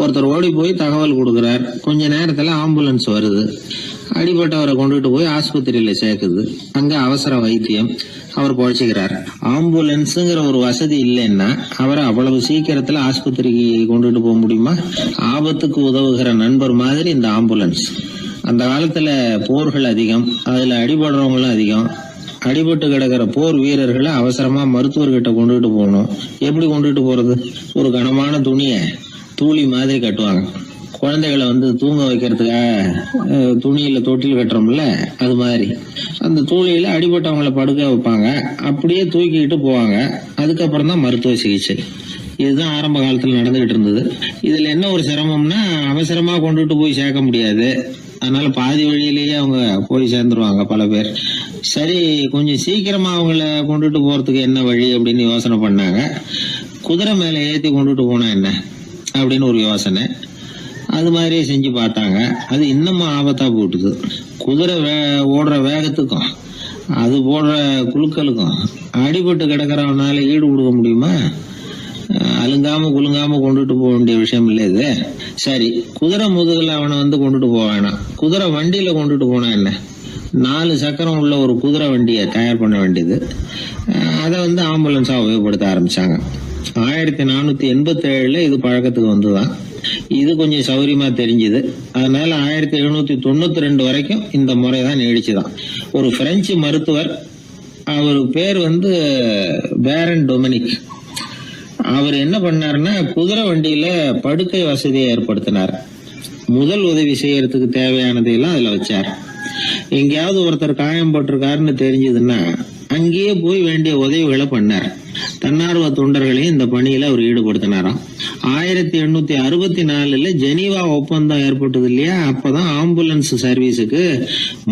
Speaker 2: ஒருத்தர் ஓடி போய் தகவல் கொடுக்கிறார். கொஞ்ச நேரத்துல ஆம்புலன்ஸ் வருது, அடிபட்டவரை கொண்டுட்டு போய் ஆஸ்பத்திரியில சேர்க்குது. அங்க அவசர வைத்தியம், அவர் பொழைச்சிக்கிறார். ஆம்புலன்ஸுங்கிற ஒரு வசதி இல்லைன்னா அவரை அவ்வளவு சீக்கிரத்துல ஆஸ்பத்திரிக்கு கொண்டுட்டு போக முடியுமா? ஆபத்துக்கு உதவுகிற நண்பர் மாதிரி இந்த ஆம்புலன்ஸ். அந்த காலத்துல போர்கள் அதிகம், அதுல அடிபடுறவங்களும் அதிகம். அடிபட்டு கிடக்கிற போர் வீரர்களை அவசரமா மருத்துவர்கிட்ட கொண்டுட்டு போகணும். எப்படி கொண்டுட்டு போறது? ஒரு கனமான துணியை தூளி மாதிரி கட்டுவாங்க. குழந்தைகளை தூங்க வைக்கிறதுக்காக துணியில தொட்டில் கட்டுறோம்ல, அது மாதிரி அந்த தூளியில அடிபட்டவங்களை படுக்க வைப்பாங்க, அப்படியே தூக்கிட்டு போவாங்க. அதுக்கப்புறம் தான் மருத்துவ சிகிச்சை. இதுதான் ஆரம்ப காலத்துல நடந்துகிட்டு இருந்தது. இதுல என்ன ஒரு சிரமம்னா, அவசரமா கொண்டுட்டு போய் சேர்க்க முடியாது, அதனால பாதி வழியிலேயே அவங்க போய் சேர்ந்துருவாங்க பல பேர். சரி, கொஞ்சம் சீக்கிரமா அவங்கள கொண்டுட்டு போறதுக்கு என்ன வழி அப்படின்னு யோசனை பண்ணாங்க. குதிரை மேல ஏத்தி கொண்டுட்டு போனா என்ன அப்படின்னு ஒரு யோசனை. அது மாதிரியே செஞ்சு பார்த்தாங்க. அது இன்னமும் ஆபத்தா போட்டுது. குதிரை ஓடுற வேகத்துக்கும் அது போடுற குலுக்கலுக்கும் அடிபட்டு கிடக்கிறவனால ஈடு கொடுக்க முடியுமா? அலுங்காம குலுங்காம கொண்டுட்டு போக வேண்டிய விஷயம் இல்லை இது. சரி, குதிரை முதுகுல அவனை கொண்டுட்டு போக வேணாம், குதிரை வண்டியில கொண்டுட்டு போனா என்ன? 4 சக்கரம் உள்ள ஒரு குதிரை வண்டியை தயார் பண்ண வேண்டியது. அதை ஆம்புலன்ஸா உபயோகப்படுத்த ஆரம்பிச்சாங்க. 1487 இது பழக்கத்துக்கு வந்துதான். இது கொஞ்சம் சௌரியமா தெரிஞ்சுது. அதனால 1792 வரைக்கும் இந்த முறைதான் நீடிச்சுதான். ஒரு பிரெஞ்சு மருத்துவர், அவர் பேர் பேரன் டொமினிக். அவர் என்ன பண்ணாருன்னா, குதிரை வண்டியில படுக்கை வசதியை ஏற்படுத்தினார். முதல் உதவி செய்யறதுக்கு தேவையானதையெல்லாம் அதுல வச்சார். எங்கேயாவது ஒருத்தர் காயம் போட்டிருக்காருன்னு தெரிஞ்சதுன்னா அங்கேயே போய் வேண்டிய உதவிகளை பண்ணார். தன்னார்வ தொண்டர்களையும் இந்த பணியில அவர் ஈடுபடுத்தினாராம். 1864 ஜெனீவா ஒப்பந்தம் ஏற்பட்டது இல்லையா, அப்பதான் ஆம்புலன்ஸ் சர்வீஸுக்கு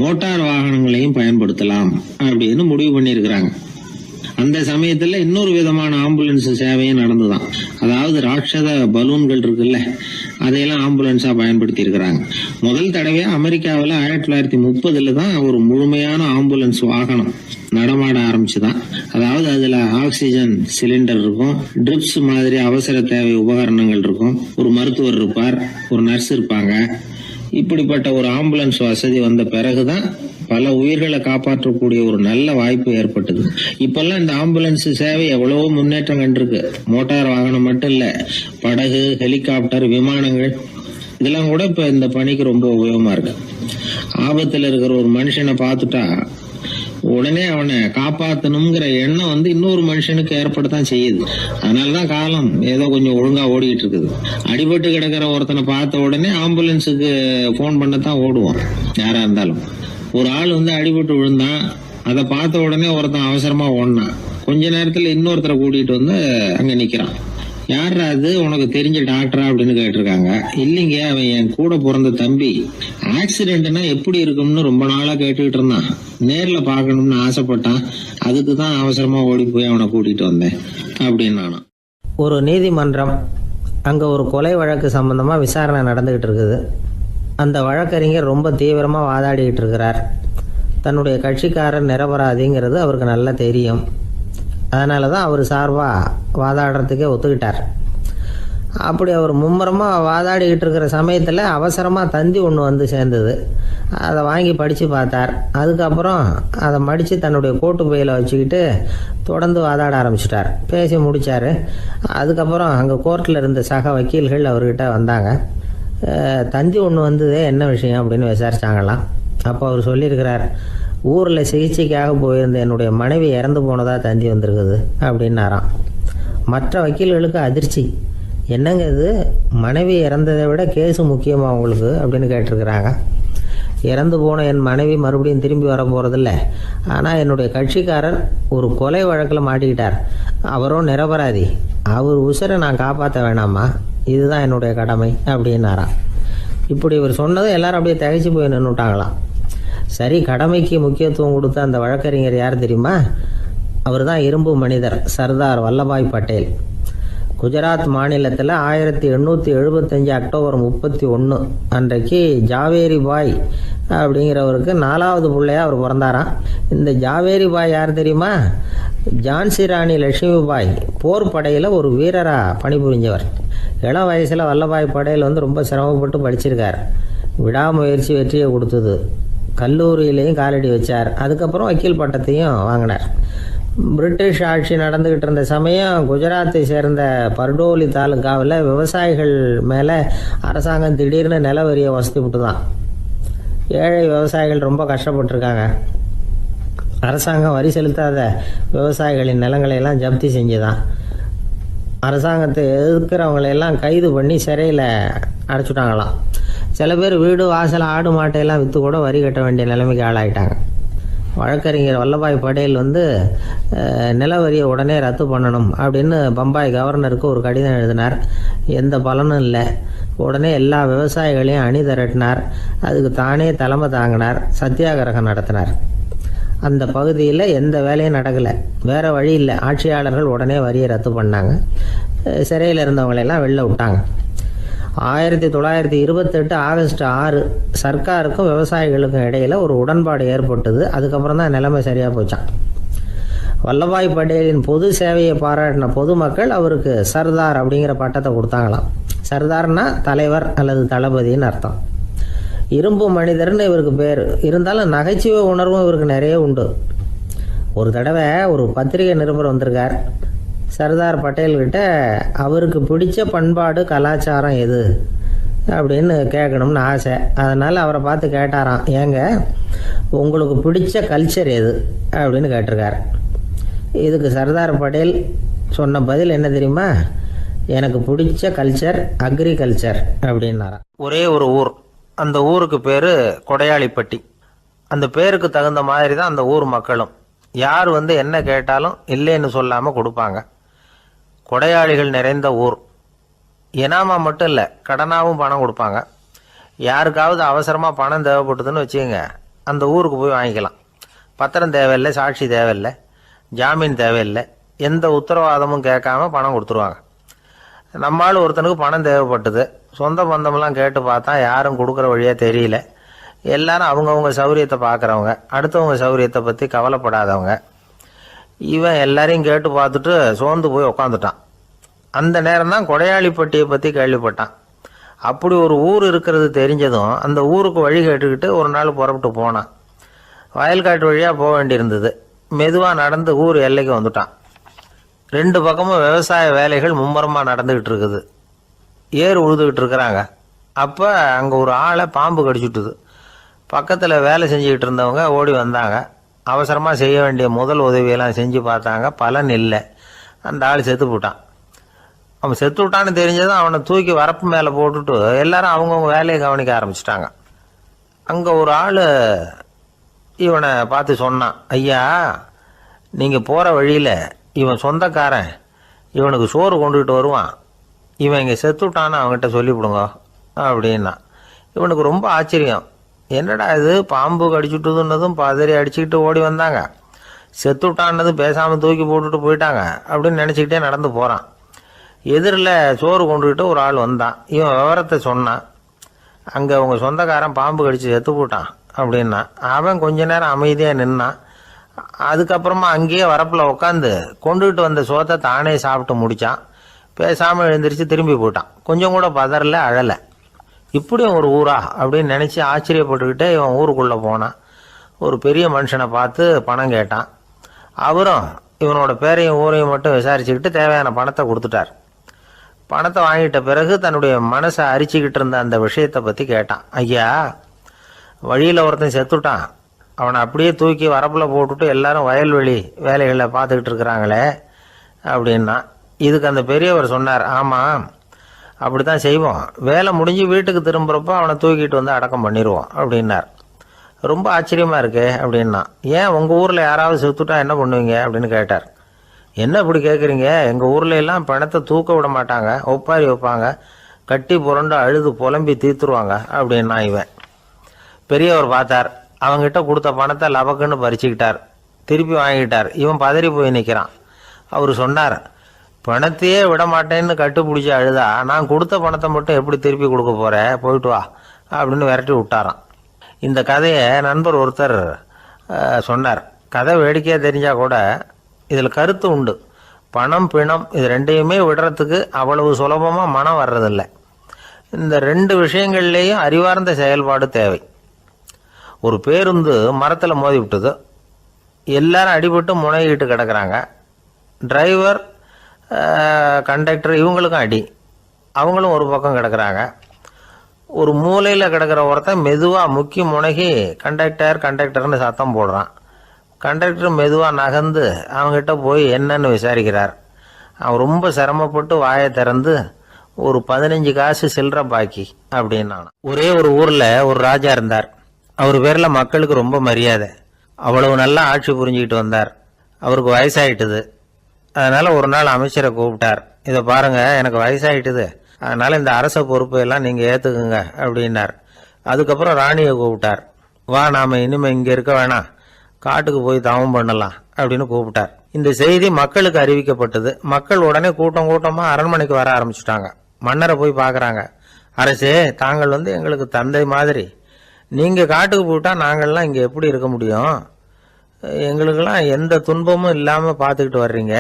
Speaker 2: மோட்டார் வாகனங்களையும் பயன்படுத்தலாம் அப்படின்னு முடிவு பண்ணிருக்கிறாங்க. அந்த சமயத்துல இன்னொரு விதமான ஆம்புலன்ஸ் சேவையும் நடந்துதான். அதாவது ராட்சத பலூன்கள் இருக்குல்ல, அதையெல்லாம் ஆம்புலன்ஸா பயன்படுத்தி இருக்கிறாங்க. முதல் தடவையா அமெரிக்காவில் 1930 தான் ஒரு முழுமையான ஆம்புலன்ஸ் வாகனம் நடமாட ஆரம்பிச்சுதான். அதாவது அதுல ஆக்சிஜன் சிலிண்டர் இருக்கும், ட்ரிப்ஸ் மாதிரி அவசர தேவை உபகரணங்கள் இருக்கும், ஒரு மருத்துவர் இருப்பார், ஒரு நர்ஸ் இருப்பாங்க. இப்படிப்பட்ட ஒரு ஆம்புலன்ஸ் வசதி வந்த பிறகுதான் பல உயிர்களை காப்பாற்றக்கூடிய ஒரு நல்ல வாய்ப்பு ஏற்பட்டது. இப்பெல்லாம் இந்த ஆம்புலன்ஸ் சேவை எவ்வளவோ முன்னேற்றம் கண்டிருக்கு. மோட்டார் வாகனம் மட்டும் இல்ல, படகு, ஹெலிகாப்டர், விமானங்கள் இதெல்லாம் கூட இப்ப இந்த பணிக்கு ரொம்ப உபயோகமா இருக்கு. ஆபத்துல இருக்கிற ஒரு மனுஷனை பார்த்துட்டா உடனே அவனை காப்பாத்தணுங்கிற எண்ணம் இன்னொரு மனுஷனுக்கு ஏற்படத்தான் செய்யுது. அதனாலதான் காலம் ஏதோ கொஞ்சம் ஒழுங்கா ஓடிட்டு இருக்குது. அடிபட்டு கிடக்கிற ஒருத்தனை பார்த்த உடனே ஆம்புலன்ஸுக்கு போன் பண்ணத்தான் ஓடுவோம் யாரா இருந்தாலும். ஒரு ஆள் அடிபட்டு விழுந்தான், அதை பார்த்த உடனே ஒருத்தன் அவசரமா ஓடினான். கொஞ்ச நேரத்துல இன்னொருத்தரை கூட்டிட்டு அங்க நிக்கிறான். யாரா அது, உனக்கு தெரிஞ்ச டாக்டரா அப்படின்னு கேட்டிருக்காங்க. இல்லைங்க, அவன் என் கூட பிறந்த தம்பி. ஆக்சிடென்ட்னா எப்படி இருக்கும்னு ரொம்ப நாளா கேட்டுக்கிட்டு இருந்தான், நேர்ல பாக்கணும்னு ஆசைப்பட்டான், அதுக்கு தான் அவசரமா ஓடி போய் அவனை கூட்டிட்டு வந்தேன் அப்படின்னு நானும்.
Speaker 1: ஒரு நீதிமன்றம், அங்க ஒரு கொலை வழக்கு சம்பந்தமா விசாரணை நடந்துகிட்டு இருக்குது. அந்த வழக்கறிஞர் ரொம்ப தீவிரமா வாதாடிக்கிட்டு இருக்கிறார். தன்னுடைய கட்சிக்காரர் நிரபராதிங்கிறது அவருக்கு நல்லா தெரியும். அதனால தான் அவர் சார்பாக வாதாடுறதுக்கே ஒத்துக்கிட்டார். அப்படி அவர் மும்முரமாக வாதாடிக்கிட்டு இருக்கிற சமயத்தில் அவசரமாக தந்தி ஒன்று வந்து சேர்ந்தது. அதை வாங்கி படித்து பார்த்தார். அதுக்கப்புறம் அதை மடித்து தன்னுடைய கோட்டு பையில் வச்சுக்கிட்டு தொடர்ந்து வாதாட ஆரம்பிச்சிட்டார். பேசி முடித்தார். அதுக்கப்புறம் அங்கே கோர்ட்டில் இருந்த சக வக்கீல்கள் அவர்கிட்ட வந்தாங்க. தந்தி ஒன்று வந்ததே, என்ன விஷயம் அப்படின்னு விசாரிச்சாங்களாம். அப்போ அவர் சொல்லியிருக்கிறார், ஊரில் சிகிச்சைக்காக போயிருந்த என்னுடைய மனைவி இறந்து போனதாக தந்தி வந்திருக்குது அப்படின்னாராம். மற்ற வக்கீல்களுக்கு அதிர்ச்சி. என்னங்க இது, மனைவி இறந்ததை விட கேஸு முக்கியமாக உங்களுக்கு அப்படின்னு கேட்டிருக்கிறாங்க. இறந்து போன என் மனைவி மறுபடியும் திரும்பி வர போகிறதில்ல. ஆனால் என்னுடைய கட்சிக்காரர் ஒரு கொலை வழக்கில் மாட்டிக்கிட்டார். அவரும் நிரபராதி. அவர் உசுரை நான் காப்பாற்ற வேணாமா? இதுதான் என்னுடைய கடமை அப்படின்னாராம். இப்படி இவர் சொன்னதும் எல்லாரும் அப்படியே திகைச்சு போய் நின்றுட்டாங்களாம். சரி, கடமைக்கு முக்கியத்துவம் கொடுத்த அந்த வழக்கறிஞர் யார் தெரியுமா? அவர் தான் இரும்பு மனிதர் சர்தார் வல்லபாய் பட்டேல். குஜராத் மாநிலத்தில் 1875 அக்டோபர் 31 அன்றைக்கு ஜாவேரி பாய் அப்படிங்கிறவருக்கு 4வது பிள்ளையா அவர் பிறந்தாராம். இந்த ஜாவேரி பாய் யார் தெரியுமா? ஜான்சி ராணி லட்சுமி பாய் போர் படையில் ஒரு வீரராக பணிபுரிஞ்சவர். இளம் வயசில் வல்லபாய் பட்டேல் ரொம்ப சிரமப்பட்டு படிச்சிருக்கார். விடாமுயற்சி வெற்றியை கொடுத்தது. கல்லூரியிலையும் காலடி வச்சார். அதுக்கப்புறம் வக்கீல் பட்டத்தையும் வாங்கினார். பிரிட்டிஷ் ஆட்சி நடந்துக்கிட்டு இருந்த சமயம் குஜராத்தை சேர்ந்த பர்டோலி தாலுக்காவில் விவசாயிகள் மேலே அரசாங்கம் திடீர்னு நில வரியை வசதி விட்டு தான். ஏழை விவசாயிகள் ரொம்ப கஷ்டப்பட்டுருக்காங்க. அரசாங்கம் வரி செலுத்தாத விவசாயிகளின் நிலங்களையெல்லாம் ஜப்தி செஞ்சுதான். அரசாங்கத்தை எதிர்க்கிறவங்களையெல்லாம் கைது பண்ணி சிறையில் அடைச்சிட்டாங்களாம். சில பேர் வீடு வாசல் ஆடு மாட்டையெல்லாம் விற்று கூட வரி கட்ட வேண்டிய நிலைமைக்கு ஆளாயிட்டாங்க. வழக்கறிஞர் வல்லபாய் பட்டேல் நில வரியை உடனே ரத்து பண்ணணும் அப்படின்னு பம்பாய் கவர்னருக்கு ஒரு கடிதம் எழுதினார். எந்த பலனும் இல்லை. உடனே எல்லா விவசாயிகளையும் அணி திரட்டினார். அதுக்கு தானே தலைமை தாங்கினார். சத்தியாகிரகம் நடத்தினார். அந்த பகுதியில் எந்த வேலையும் நடக்கலை. வேறு வழி இல்லை. ஆட்சியாளர்கள் உடனே வரியை ரத்து பண்ணாங்க. சிறையில் இருந்தவங்களெல்லாம் வெளில விட்டாங்க. 1928 ஆகஸ்ட் 6 சர்க்காருக்கும் விவசாயிகளுக்கும் இடையில் ஒரு உடன்பாடு ஏற்பட்டது. அதுக்கப்புறம் தான் நிலைமை சரியாக போச்சான். வல்லபாய் பட்டேலின் பொது சேவையை பாராட்டின பொதுமக்கள் அவருக்கு சர்தார் அப்படிங்கிற பட்டத்தை கொடுத்தாங்களாம். சர்தார்னா தலைவர் அல்லது தளபதின்னு அர்த்தம். இரும்பு மனிதர்னு இவருக்கு பேர். இருந்தாலும் நகைச்சுவை உணர்வும் இவருக்கு நிறைய உண்டு. ஒரு தடவை ஒரு பத்திரிகை நிருபர் வந்திருக்கார். சர்தார் பட்டேல்கிட்ட அவருக்கு பிடிச்ச பண்பாடு கலாச்சாரம் எது அப்படின்னு கேட்கணும்னு ஆசை. அதனால் அவரை பார்த்து கேட்டாராம், ஏங்க உங்களுக்கு பிடிச்ச கல்ச்சர் எது அப்படின்னு கேட்டிருக்கார். இதுக்கு சர்தார் பட்டேல் சொன்ன பதில் என்ன தெரியுமா? எனக்கு பிடிச்ச கல்ச்சர் அக்ரிகல்ச்சர் அப்படின்னாராம். ஒரே ஒரு ஊர். அந்த ஊருக்கு பேர் கொடையாளிப்பட்டி. அந்த பேருக்கு தகுந்த மாதிரி தான் அந்த ஊர் மக்களும். யார் என்ன கேட்டாலும் இல்லைன்னு சொல்லாமல் கொடுப்பாங்க. கொடையாளிகள் நிறைந்த ஊர். இனாமா மட்டும் இல்லை, கடனாகவும் பணம் கொடுப்பாங்க. யாருக்காவது அவசரமாக பணம் தேவைப்பட்டதுன்னு வச்சுக்கோங்க, அந்த ஊருக்கு போய் வாங்கிக்கலாம். பத்திரம் தேவையில்லை, சாட்சி தேவையில்லை, ஜாமீன் தேவையில்லை, எந்த உத்தரவாதமும் கேட்காம பணம் கொடுத்துருவாங்க. நம்மளால் ஒருத்தனுக்கு பணம் தேவைப்பட்டது. சொந்த பந்தமெல்லாம் கேட்டு பார்த்தா யாரும் கொடுக்குற வழியாக தெரியல. எல்லாரும் அவங்கவுங்க சௌரியத்தை பார்க்குறவங்க, அடுத்தவங்க சௌரியத்தை பற்றி கவலைப்படாதவங்க. இவன் எல்லாரையும் கேட்டு பார்த்துட்டு சோர்ந்து போய் உக்காந்துட்டான். அந்த நேரம் தான் கொடையாளிப்பட்டியை பற்றி கேள்விப்பட்டான். அப்படி ஒரு ஊர் இருக்கிறது தெரிஞ்சதும் அந்த ஊருக்கு வழி கேட்டுக்கிட்டு ஒரு நாள் புறப்பட்டு போனான். வயல்காட்டு வழியாக போக வேண்டியிருந்தது. மெதுவாக நடந்து ஊர் எல்லைக்கு வந்துட்டான். 2 பக்கமும் விவசாய வேலைகள் மும்முரமாக நடந்துக்கிட்டு இருக்குது. ஏர் உழுதுகிட்டு இருக்கிறாங்க. அப்போ அங்கே ஒரு ஆளை பாம்பு கடிச்சுட்டுது. பக்கத்தில் வேலை செஞ்சுக்கிட்டு இருந்தவங்க ஓடி வந்தாங்க. அவசரமாக செய்ய வேண்டிய முதல் உதவியெல்லாம் செஞ்சு பார்த்தாங்க. பலன் இல்லை. அந்த ஆள் செத்து போட்டான். அவன் செத்து விட்டான்னு தெரிஞ்சதும் அவனை தூக்கி வரப்பு மேலே போட்டுட்டு எல்லாரும் அவங்கவுங்க வேலையை கவனிக்க ஆரம்பிச்சிட்டாங்க. அங்கே ஒரு ஆள் இவனை பார்த்து சொன்னான், ஐயா, நீங்கள் போகிற வழியில் இவன் சொந்தக்காரன் இவனுக்கு சோறு கொண்டுகிட்டு வருவான். இவன் இங்கே செத்து விட்டான்னு அவங்ககிட்ட சொல்லிவிடுங்க அப்படின்னா. இவனுக்கு ரொம்ப ஆச்சரியம். என்னடா இது, பாம்பு கடிச்சுட்டுதுன்னதும் பதறி அடிச்சுக்கிட்டு ஓடி வந்தாங்க, செத்து விட்டான்னதும் பேசாமல் தூக்கி போட்டுட்டு போயிட்டாங்க அப்படின்னு நினச்சிக்கிட்டே நடந்து போகிறான். எதிரில் சோறு கொண்டுக்கிட்டு ஒரு ஆள் வந்தான். இவன் விவரத்தை சொன்னான். அங்கே அவங்க சொந்தக்காரன் பாம்பு கடிச்சு செத்து போட்டான் அப்படின்னா. அவன் கொஞ்ச நேரம் அமைதியாக நின்னான். அதுக்கப்புறமா அங்கேயே வரப்பில் உட்காந்து கொண்டுகிட்டு வந்த சோத்தை தானே சாப்பிட்டு முடித்தான்.
Speaker 2: பேசாமல் எழுந்திரிச்சு திரும்பி போயிட்டான். கொஞ்சம் கூட பதறல, அழலை. இப்படியும் ஒரு ஊரா அப்படின்னு நினச்சி ஆச்சரியப்பட்டுக்கிட்டே இவன் ஊருக்குள்ளே போனான். ஒரு பெரிய மனுஷனை பார்த்து பணம் கேட்டான். அவரும் இவனோட பேரையும் ஊரையும் மட்டும் விசாரிச்சுக்கிட்டு தேவையான பணத்தை கொடுத்துட்டார். பணத்தை வாங்கிட்ட பிறகு தன்னுடைய மனசை அரிச்சுக்கிட்டு இருந்த அந்த விஷயத்தை பற்றி கேட்டான். ஐயா, வழியில் ஒருத்தன் செத்துட்டான், அவனை அப்படியே தூக்கி வரப்பில் போட்டுட்டு எல்லாரும் வயல்வெளி வேலைகளை பார்த்துக்கிட்டு இருக்கிறாங்களே அப்படின்னா. இதுக்கு அந்த பெரியவர் சொன்னார், ஆமாம் அப்படி தான் செய்வோம், வேலை முடிஞ்சு வீட்டுக்கு திரும்புகிறப்போ அவனை தூக்கிட்டு வந்து அடக்கம் பண்ணிடுவோம் அப்படின்னார். ரொம்ப ஆச்சரியமாக இருக்கே அப்படின்னா. ஏன் உங்கள் ஊரில் யாராவது செத்துட்டா என்ன பண்ணுவீங்க அப்படின்னு கேட்டார். என்ன இப்படி கேட்குறீங்க, எங்கள் ஊரில் எல்லாம் பணத்தை தூக்க விட மாட்டாங்க, ஒப்பாரி வைப்பாங்க, கட்டி புரண்டு அழுது புலம்பி தீர்த்துருவாங்க அப்படின்னா. இவன் பெரியவர் பார்த்தார், அவங்ககிட்ட கொடுத்த பணத்தை லபக்குன்னு பறிச்சுக்கிட்டார், திருப்பி வாங்கிட்டார். இவன் பதறி போய் நிற்கிறான். அவர் சொன்னார், பணத்தையே விட மாட்டேன்னு கட்டுப்பிடிச்சி அழுதா நான் கொடுத்த பணத்தை மட்டும் எப்படி திருப்பி கொடுக்க போகிறேன், போயிட்டு வா அப்படின்னு விரட்டி விட்டாராம். இந்த கதையை நண்பர் ஒருத்தர் சொன்னார். கதை வேடிக்கையாக தெரிஞ்சால் கூட இதில் கருத்து உண்டு. பணம் பிணம் இது ரெண்டையுமே விடுறதுக்கு அவ்வளவு சுலபமாக மனம் வர்றதில்லை. இந்த ரெண்டு விஷயங்கள்லேயும் அறிவார்ந்த செயல்பாடு தேவை. ஒரு பேருந்து மரத்தில் மோதி விட்டது, எல்லாரும் அடிபட்டு முனைகிட்டு கிடக்கிறாங்க. டிரைவர் கண்டக்டர் இவங்களுக்கும் அடி, அவங்களும் ஒரு பக்கம் கிடக்கிறாங்க. ஒரு மூலையில் கிடக்கிற ஒருத்தன் மெதுவாக முக்கி முனகி கண்டக்டர்னு சத்தம் போடுறான். கண்டக்டர் மெதுவாக நகர்ந்து அவங்ககிட்ட போய் என்னன்னு விசாரிக்கிறார். அவன் ரொம்ப சிரமப்பட்டு வாயை திறந்து ஒரு 15 காசு சில்லற பாக்கி அப்படின்னான். ஒரே ஒரு ஊரில் ஒரு ராஜா இருந்தார். அவர் பேரில் மக்களுக்கு ரொம்ப மரியாதை. அவ்வளவு நல்லா ஆட்சி புரிஞ்சுக்கிட்டு வந்தார். அவருக்கு வயசாயிட்டுது. அதனால் ஒரு நாள் அமைச்சரை கூப்பிட்டார். இதை பாருங்கள், எனக்கு வயசாயிட்டுது, அதனால் இந்த அரச பொறுப்பையெல்லாம் நீங்கள் ஏற்றுக்குங்க அப்படின்னார். அதுக்கப்புறம் ராணியை கூப்பிட்டார். வா, நாம் இனிமேல் இங்கே இருக்க வேணாம், காட்டுக்கு போய் தவம் பண்ணலாம் அப்படின்னு கூப்பிட்டார். இந்த செய்தி மக்களுக்கு அறிவிக்கப்பட்டது. மக்கள் உடனே கூட்டம் கூட்டமாக அரண்மனைக்கு வர ஆரம்பிச்சுட்டாங்க. மன்னரை போய் பார்க்குறாங்க. அரசே, தாங்கள் எங்களுக்கு தந்தை மாதிரி, நீங்கள் காட்டுக்கு போயிட்டா நாங்கள்லாம் இங்கே எப்படி இருக்க முடியும்? எங்களுக்கெல்லாம் எந்த துன்பமும் இல்லாமல் பார்த்துக்கிட்டு வர்றீங்க.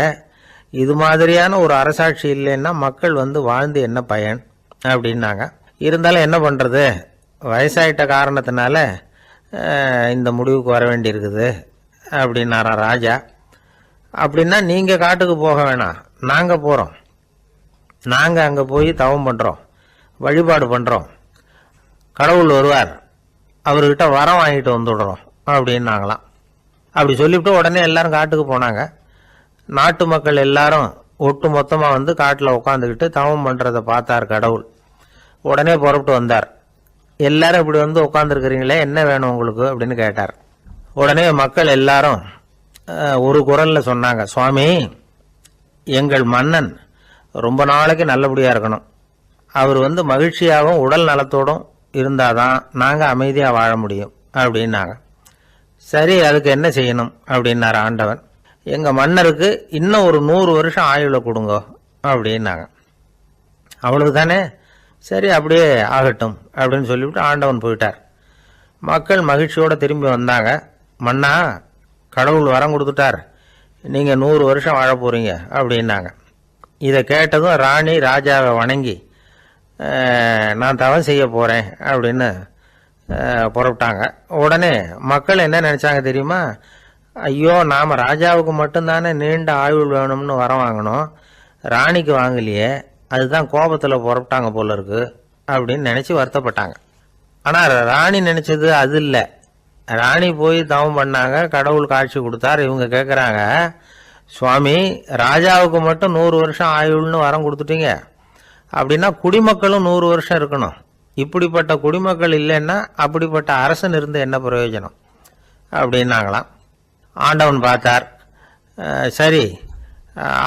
Speaker 2: இது மாதிரியான ஒரு அரசாட்சி இல்லைன்னா மக்கள் வாழ்ந்து என்ன பயன் அப்படின்னாங்க. இருந்தாலும் என்ன பண்ணுறது, வயசாயிட்ட காரணத்தினால இந்த முடிவுக்கு வர வேண்டியிருக்குது அப்படின்னாரா ராஜா. அப்படின்னா நீங்கள் காட்டுக்கு போக வேணாம், நாங்கள் போகிறோம். நாங்கள் அங்கே போய் தவம் பண்ணுறோம், வழிபாடு பண்ணுறோம். கடவுள் வருவார், அவர்கிட்ட வரம் வாங்கிட்டு வந்துடுறோம் அப்படின்னாங்களாம். அப்படி சொல்லிவிட்டு உடனே எல்லாரும் காட்டுக்கு போனாங்க. நாட்டு மக்கள் எல்லாரும் ஒட்டு மொத்தமாக காட்டில் உட்காந்துக்கிட்டு தவம் பண்ணுறதை பார்த்தார் கடவுள். உடனே புறப்பட்டு வந்தார். எல்லாரும் இப்படி உட்காந்துருக்கிறீங்களே, என்ன வேணும் உங்களுக்கு அப்படின்னு கேட்டார். உடனே மக்கள் எல்லாரும் ஒரு குரலில் சொன்னாங்க, சுவாமி, எங்கள் மன்னன் ரொம்ப நாளைக்கு நல்லபடியாக இருக்கணும். அவர் மகிழ்ச்சியாகவும் உடல் நலத்தோடும் இருந்தாதான் நாங்கள் அமைதியாக வாழ முடியும் அப்படின்னாங்க. சரி, அதுக்கு என்ன செய்யணும் அப்படின்னார் ஆண்டவன். எங்கள் மன்னருக்கு இன்னும் ஒரு 100 வருஷம் ஆயுளை கொடுங்க அப்படின்னாங்க. அவ்வளவு தானே, சரி அப்படியே ஆகட்டும் அப்படின்னு சொல்லிவிட்டு ஆண்டவன் போயிட்டார். மக்கள் மகிழ்ச்சியோடு திரும்பி வந்தாங்க. மன்னா, கடவுள் வரம் கொடுத்துட்டார், நீங்கள் 100 வருஷம் வாழ போகிறீங்க அப்படின்னாங்க. இதை கேட்டதும் ராணி ராஜாவை வணங்கி, நான் தவம் செய்ய போகிறேன் அப்படின்னு புறப்பட்டாங்க. உடனே மக்கள் என்ன நினச்சாங்க தெரியுமா? ஐயோ, நாம் ராஜாவுக்கு மட்டும்தானே நீண்ட ஆயுள் வேணும்னு வரம் வாங்கினோம், ராணிக்கு வாங்கலையே, அதுதான் கோபத்தில் புறப்பட்டாங்க போல இருக்கு அப்படின்னு நினச்சி வருத்தப்பட்டாங்க. ஆனால் ராணி நினச்சது அது இல்லை. ராணி போய் தவம் பண்ணாங்க, கடவுள் காட்சி கொடுத்தார். இவங்க கேட்குறாங்க, சுவாமி, ராஜாவுக்கு மட்டும் 100 வருஷம் ஆயுள்னு வரம் கொடுத்துட்டீங்க, அப்படின்னா குடிமக்களும் 100 வருஷம் இருக்கணும். இப்படிப்பட்ட குடிமக்கள் இல்லைன்னா அப்படிப்பட்ட அரசன் இருந்து என்ன பிரயோஜனம் அப்படின்னாங்களாம். ஆண்டவன் பார்த்தார், சரி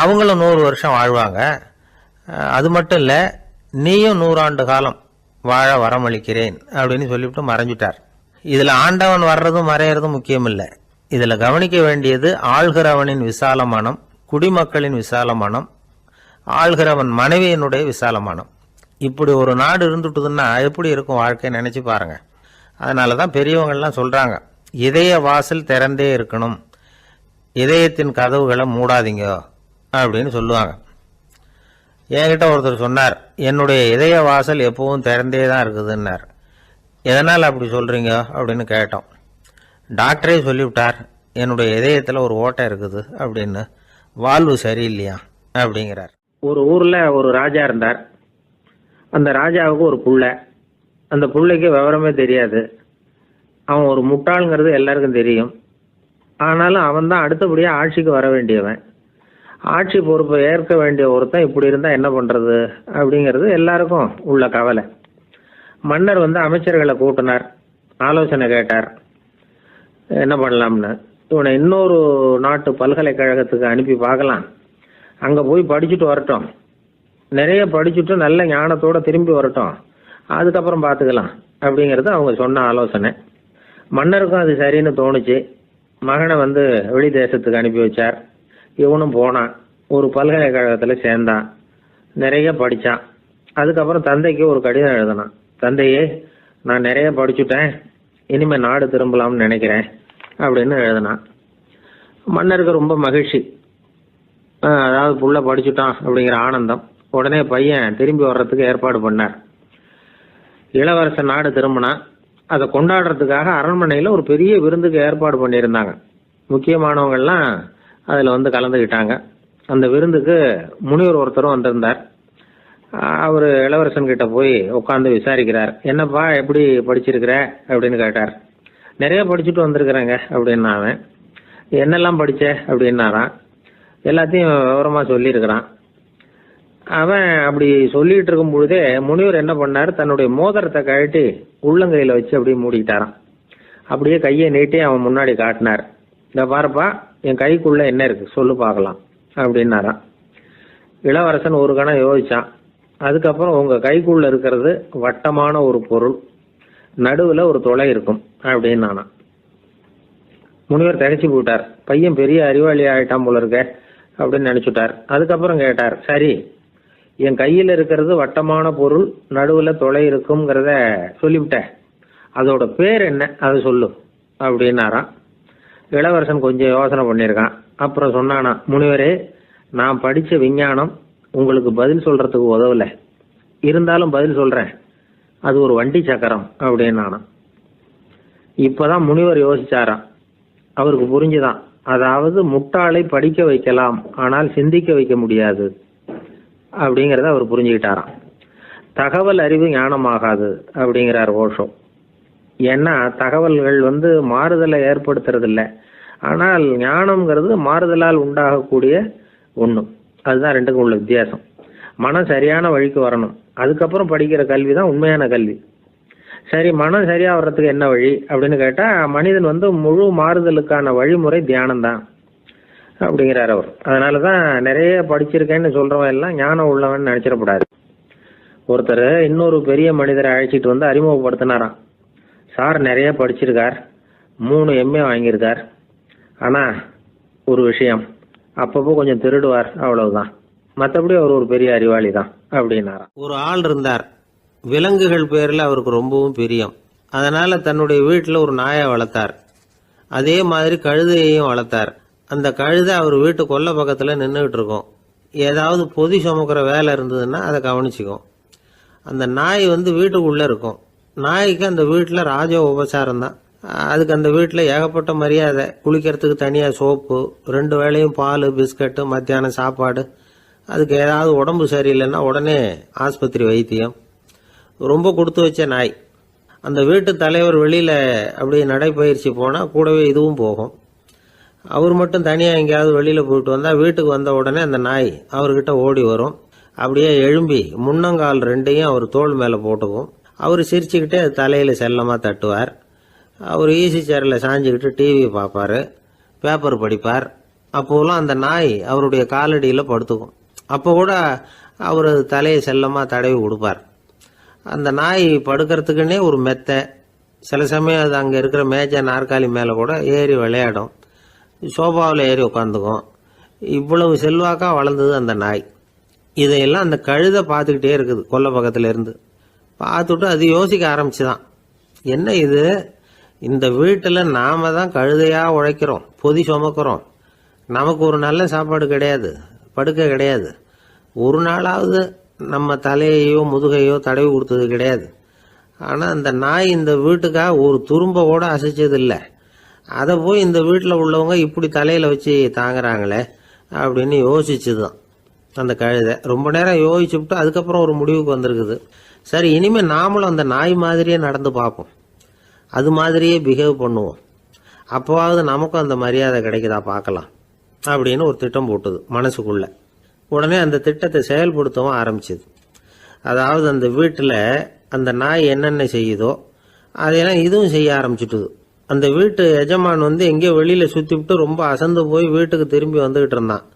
Speaker 2: அவங்களும் 100 வருஷம் வாழ்வாங்க, அது மட்டும் இல்லை, நீயும் 100 ஆண்டு காலம் வாழ வரமளிக்கிறேன் அப்படின்னு சொல்லிவிட்டு மறைஞ்சிட்டார். இதில் ஆண்டவன் வர்றதும் மறையிறதும் முக்கியம் இல்லை. இதில் கவனிக்க வேண்டியது ஆள்கிறவனின் விசால மனம், குடிமக்களின் விசால மனம், ஆள்கிறவன் மனைவியினுடைய விசால மனம். இப்படி ஒரு நாடு இருந்துட்டுதுன்னா எப்படி இருக்கும் வாழ்க்கை நினச்சி பாருங்க. அதனால தான் பெரியவங்கள்லாம் சொல்கிறாங்க, இதய வாசல் திறந்தே இருக்கணும், இதயத்தின் கதவுகளை மூடாதீங்க அப்படின்னு சொல்லுவாங்க. என்கிட்ட ஒருத்தர் சொன்னார், என்னுடைய இதய வாசல் எப்பவும் திறந்தே தான் இருக்குதுன்னார். எதனால் அப்படி சொல்கிறீங்க அப்படின்னு கேட்டோம். டாக்டரே சொல்லிவிட்டார், என்னுடைய இதயத்தில் ஒரு ஓட்டை இருக்குது அப்படின்னு, வால்வு சரியில்லையா அப்படிங்கிறார். ஒரு ஊரில் ஒரு ராஜா இருந்தார். அந்த ராஜாவுக்கு ஒரு புள்ள. அந்த புள்ளைக்கு விவரமே தெரியாது. அவன் ஒரு முட்டாளுங்கிறது எல்லாருக்கும் தெரியும். ஆனாலும் அவன் தான் அடுத்தபடியாக ஆட்சிக்கு வர வேண்டியவன். ஆட்சி பொறுப்பை ஏற்க வேண்டிய ஒருத்தன் இப்படி இருந்தால் என்ன பண்ணுறது அப்படிங்கிறது எல்லாருக்கும் உள்ள கவலை. மன்னர் அமைச்சர்களை கூட்டினார், ஆலோசனை கேட்டார் என்ன பண்ணலாம்னு. இவனை இன்னொரு நாட்டு பல்கலைக்கழகத்துக்கு அனுப்பி பார்க்கலாம், அங்கே போய் படிச்சுட்டு வரட்டும், நிறைய படிச்சுட்டு நல்ல ஞானத்தோடு திரும்பி வரட்டும், அதுக்கப்புறம் பார்த்துக்கலாம் அப்படிங்கிறது அவங்க சொன்ன ஆலோசனை. மன்னருக்கும் அது சரின்னு தோணுச்சு. மகனை வெளி தேசத்துக்கு அனுப்பி வச்சார். இவனும் போனான், ஒரு பல்கலைக்கழகத்தில் சேர்ந்தான், நிறைய படித்தான். அதுக்கப்புறம் தந்தைக்கு ஒரு கடிதம் எழுதினான். தந்தையே, நான் நிறைய படிச்சுட்டேன், இனிமேல் நாடு திரும்பலாம்னு நினைக்கிறேன் அப்படின்னு எழுதினான். மன்னருக்கு ரொம்ப மகிழ்ச்சி, அதாவது புள்ள படிச்சுட்டான் அப்படிங்கிற ஆனந்தம். உடனே பையன் திரும்பி வர்றதுக்கு ஏற்பாடு பண்ணார். இளவரசன் நாடு திரும்பினான். அதை கொண்டாடுறதுக்காக அரண்மனையில் ஒரு பெரிய விருந்துக்கு ஏற்பாடு பண்ணியிருந்தாங்க. முக்கியமானவங்கள்லாம் அதில் கலந்துக்கிட்டாங்க. அந்த விருந்துக்கு முனிவர் ஒருத்தரும் வந்திருந்தார். அவர் இளவரசன் கிட்ட போய் உட்காந்து விசாரிக்கிறார். என்னப்பா, எப்படி படிச்சிருக்கிற அப்படின்னு கேட்டார். நிறைய படிச்சுட்டு வந்திருக்கிறேங்க அப்படின்னா அவன். என்னெல்லாம் படித்த அப்படின்னாரான். எல்லாத்தையும் விவரமாக சொல்லியிருக்கிறான். அவன் அப்படி சொல்லிட்டு இருக்கும் பொழுதே முனிவர் என்ன பண்ணார், தன்னுடைய மோதிரத்தை கழட்டி உள்ளங்கையில் வச்சு அப்படியே மூடிக்கிட்டாரான். அப்படியே கையை நீட்டி அவன் முன்னாடி காட்டினார். இந்த பாருப்பா, என் கைக்குள்ள என்ன இருக்கு சொல்லு பார்க்கலாம் அப்படின்னாரான். இளவரசன் ஒரு கணம் யோசிச்சான். அதுக்கப்புறம் உங்கள் கைக்குள்ள இருக்கிறது வட்டமான ஒரு பொருள், நடுவில் ஒரு துளை இருக்கும் அப்படின்னானா. முனிவர் திகைச்சு போட்டார். பையன் பெரிய அறிவாளி ஆகிட்டான் போல இருக்க அப்படின்னு நினச்சிட்டார். அதுக்கப்புறம் கேட்டார், சரி, என் கையில் இருக்கிறது வட்டமான பொருள், நடுவில் துளை இருக்குங்கிறத சொல்லிவிட்டேன், அதோட பேர் என்ன, அதை சொல்லு அப்படின்னாராம். இளவரசன் கொஞ்சம் யோசனை பண்ணியிருக்கான். அப்புறம் சொன்னானா, முனிவரே, நான் படித்த விஞ்ஞானம் உங்களுக்கு பதில் சொல்கிறதுக்கு உதவலை, இருந்தாலும் பதில் சொல்கிறேன், அது ஒரு வண்டி சக்கரம் அப்படின்னானா. இப்போதான் முனிவர் யோசிச்சாராம். அவருக்கு புரிஞ்சுதான், அதாவது முட்டாளை படிக்க வைக்கலாம், ஆனால் சிந்திக்க வைக்க முடியாது அப்படிங்கிறத அவர் புரிஞ்சுக்கிட்டாராம். தகவல் அறிவு ஞானமாகாது அப்படிங்கிறார் ஓஷோ. ஏன்னா தகவல்கள் மாறுதலை ஏற்படுத்துறது இல்லை, ஆனால் ஞானம்ங்கிறது மாறுதலால் உண்டாகக்கூடிய ஒன்று. அதுதான் ரெண்டுக்கும் உள்ள வித்தியாசம். மனம் சரியான வழிக்கு வரணும், அதுக்கப்புறம் படிக்கிற கல்வி தான் உண்மையான கல்வி. சரி, மனம் சரியா வர்றதுக்கு என்ன வழி அப்படின்னு கேட்டால், மனிதன் முழு மாறுதலுக்கான வழிமுறை தியானம் தான் அப்படிங்கிறார் அவர். அதனால தான் நிறைய படிச்சிருக்கேன்னு சொல்கிறவன் எல்லாம் ஞானம் உள்ளவன் நினச்சிடக்கூடாது. ஒருத்தர் இன்னொரு பெரிய மனிதரை அழைச்சிட்டு அறிமுகப்படுத்தினாராம். சார் நிறைய படிச்சிருக்கார், 3 MA வாங்கியிருக்கார், ஆனால் ஒரு விஷயம், அப்பப்போ கொஞ்சம் திருடுவார், அவ்வளவுதான், மற்றபடி அவர் ஒரு பெரிய அறிவாளி தான் அப்படின்னாராம். ஒரு ஆள் இருந்தார், விலங்குகள் பேரில் அவருக்கு ரொம்பவும் பிரியம். அதனால தன்னுடைய வீட்டில் ஒரு நாயை வளர்த்தார். அதே மாதிரி கழுதையையும் வளர்த்தார். அந்த கழுதை அவர் வீட்டு கொல்லை பக்கத்தில் நின்றுகிட்டு இருக்கும். ஏதாவது பொதி சுமக்கிற வேலை இருந்ததுன்னா அதை கவனிச்சுக்கும். அந்த நாய் வீட்டுக்குள்ளே இருக்கும். நாய்க்கு அந்த வீட்டில் ராஜ உபசாரம் தான். அதுக்கு அந்த வீட்டில் ஏகப்பட்ட மரியாதை. குளிக்கிறதுக்கு தனியாக சோப்பு, 2 வேளையும் பால், பிஸ்கட்டு, மத்தியானம் சாப்பாடு. அதுக்கு ஏதாவது உடம்பு சரியில்லைன்னா உடனே ஆஸ்பத்திரி வைத்தியம். ரொம்ப கொடுத்து வச்ச நாய். அந்த வீட்டு தலைவர் வெளியில் அப்படியே நடைப்பயிற்சி போனால் கூடவே இதுவும் போகும். அவர் மட்டும் தனியாக எங்கேயாவது வெளியில் போயிட்டு வந்தால் வீட்டுக்கு வந்த உடனே அந்த நாய் அவர்கிட்ட ஓடி வரும். அப்படியே எழும்பி முன்னங்கால் 2ஐயும் அவர் தோள் மேலே போட்டுக்கும். அவர் சிரிச்சுக்கிட்டே அது தலையில் செல்லமாக தட்டுவார். அவர் ஈசி சேரில் சாஞ்சிக்கிட்டு டிவி பார்ப்பார், பேப்பர் படிப்பார். அப்போலாம் அந்த நாய் அவருடைய காலடியில் படுத்துக்கும். அப்போ கூட அவர் தலையை செல்லமாக தடவி கொடுப்பார். அந்த நாய் படுக்கிறதுக்குன்னே ஒரு மெத்தை, சில சமயம் அது அங்கே இருக்கிற மேஜை நாற்காலி மேலே கூட ஏறி விளையாடும். சோபாவில் ஏறி உட்காந்துக்கும். இவ்வளவு செல்வாக்காக வளர்ந்தது அந்த நாய். இதையெல்லாம் அந்த கழுதை பார்த்துக்கிட்டே இருக்குது கொல்லை பக்கத்தில் இருந்து. பார்த்துட்டு அது யோசிக்க ஆரம்பிச்சுதான், என்ன இது, இந்த வீட்டில் நாம தான் கழுதையாக உழைக்கிறோம், பொதி சுமக்கிறோம், நமக்கு ஒரு நல்ல சாப்பாடு கிடையாது, படுக்கை கிடையாது, ஒரு நாளாவது நம்ம தலையையோ முதுகையோ தடவி கொடுத்தது கிடையாது. ஆனால் அந்த நாய் இந்த வீட்டுக்காக ஒரு துரும்ப கூட அசைச்சது இல்லை. அதை போய் இந்த வீட்டில் உள்ளவங்க இப்படி தலையில் வச்சு தாங்குறாங்களே அப்படின்னு யோசிச்சுதான் அந்த கழுதை. ரொம்ப நேரம் யோசிச்சுவிட்டு அதுக்கப்புறம் ஒரு முடிவுக்கு வந்திருக்குது. சரி, இனிமேல் நாமளும் அந்த நாய் மாதிரியே நடந்து பார்ப்போம், அது மாதிரியே பிஹேவ் பண்ணுவோம், அப்போவாவது நமக்கும் அந்த மரியாதை கிடைக்குதா பார்க்கலாம் அப்படின்னு ஒரு திட்டம் போட்டுது மனசுக்குள்ள. உடனே அந்த திட்டத்தை செயல்படுத்தவும் ஆரம்பிச்சுது. அதாவது அந்த வீட்டில் அந்த நாய் என்னென்ன செய்யுதோ அதையெல்லாம் இதுவும் செய்ய ஆரம்பிச்சுட்டுது. அந்த வீட்டு எஜமான் எங்கேயோ வெளியில் சுற்றிவிட்டு ரொம்ப அசந்து போய் வீட்டுக்கு திரும்பி வந்துகிட்டு இருந்தான்.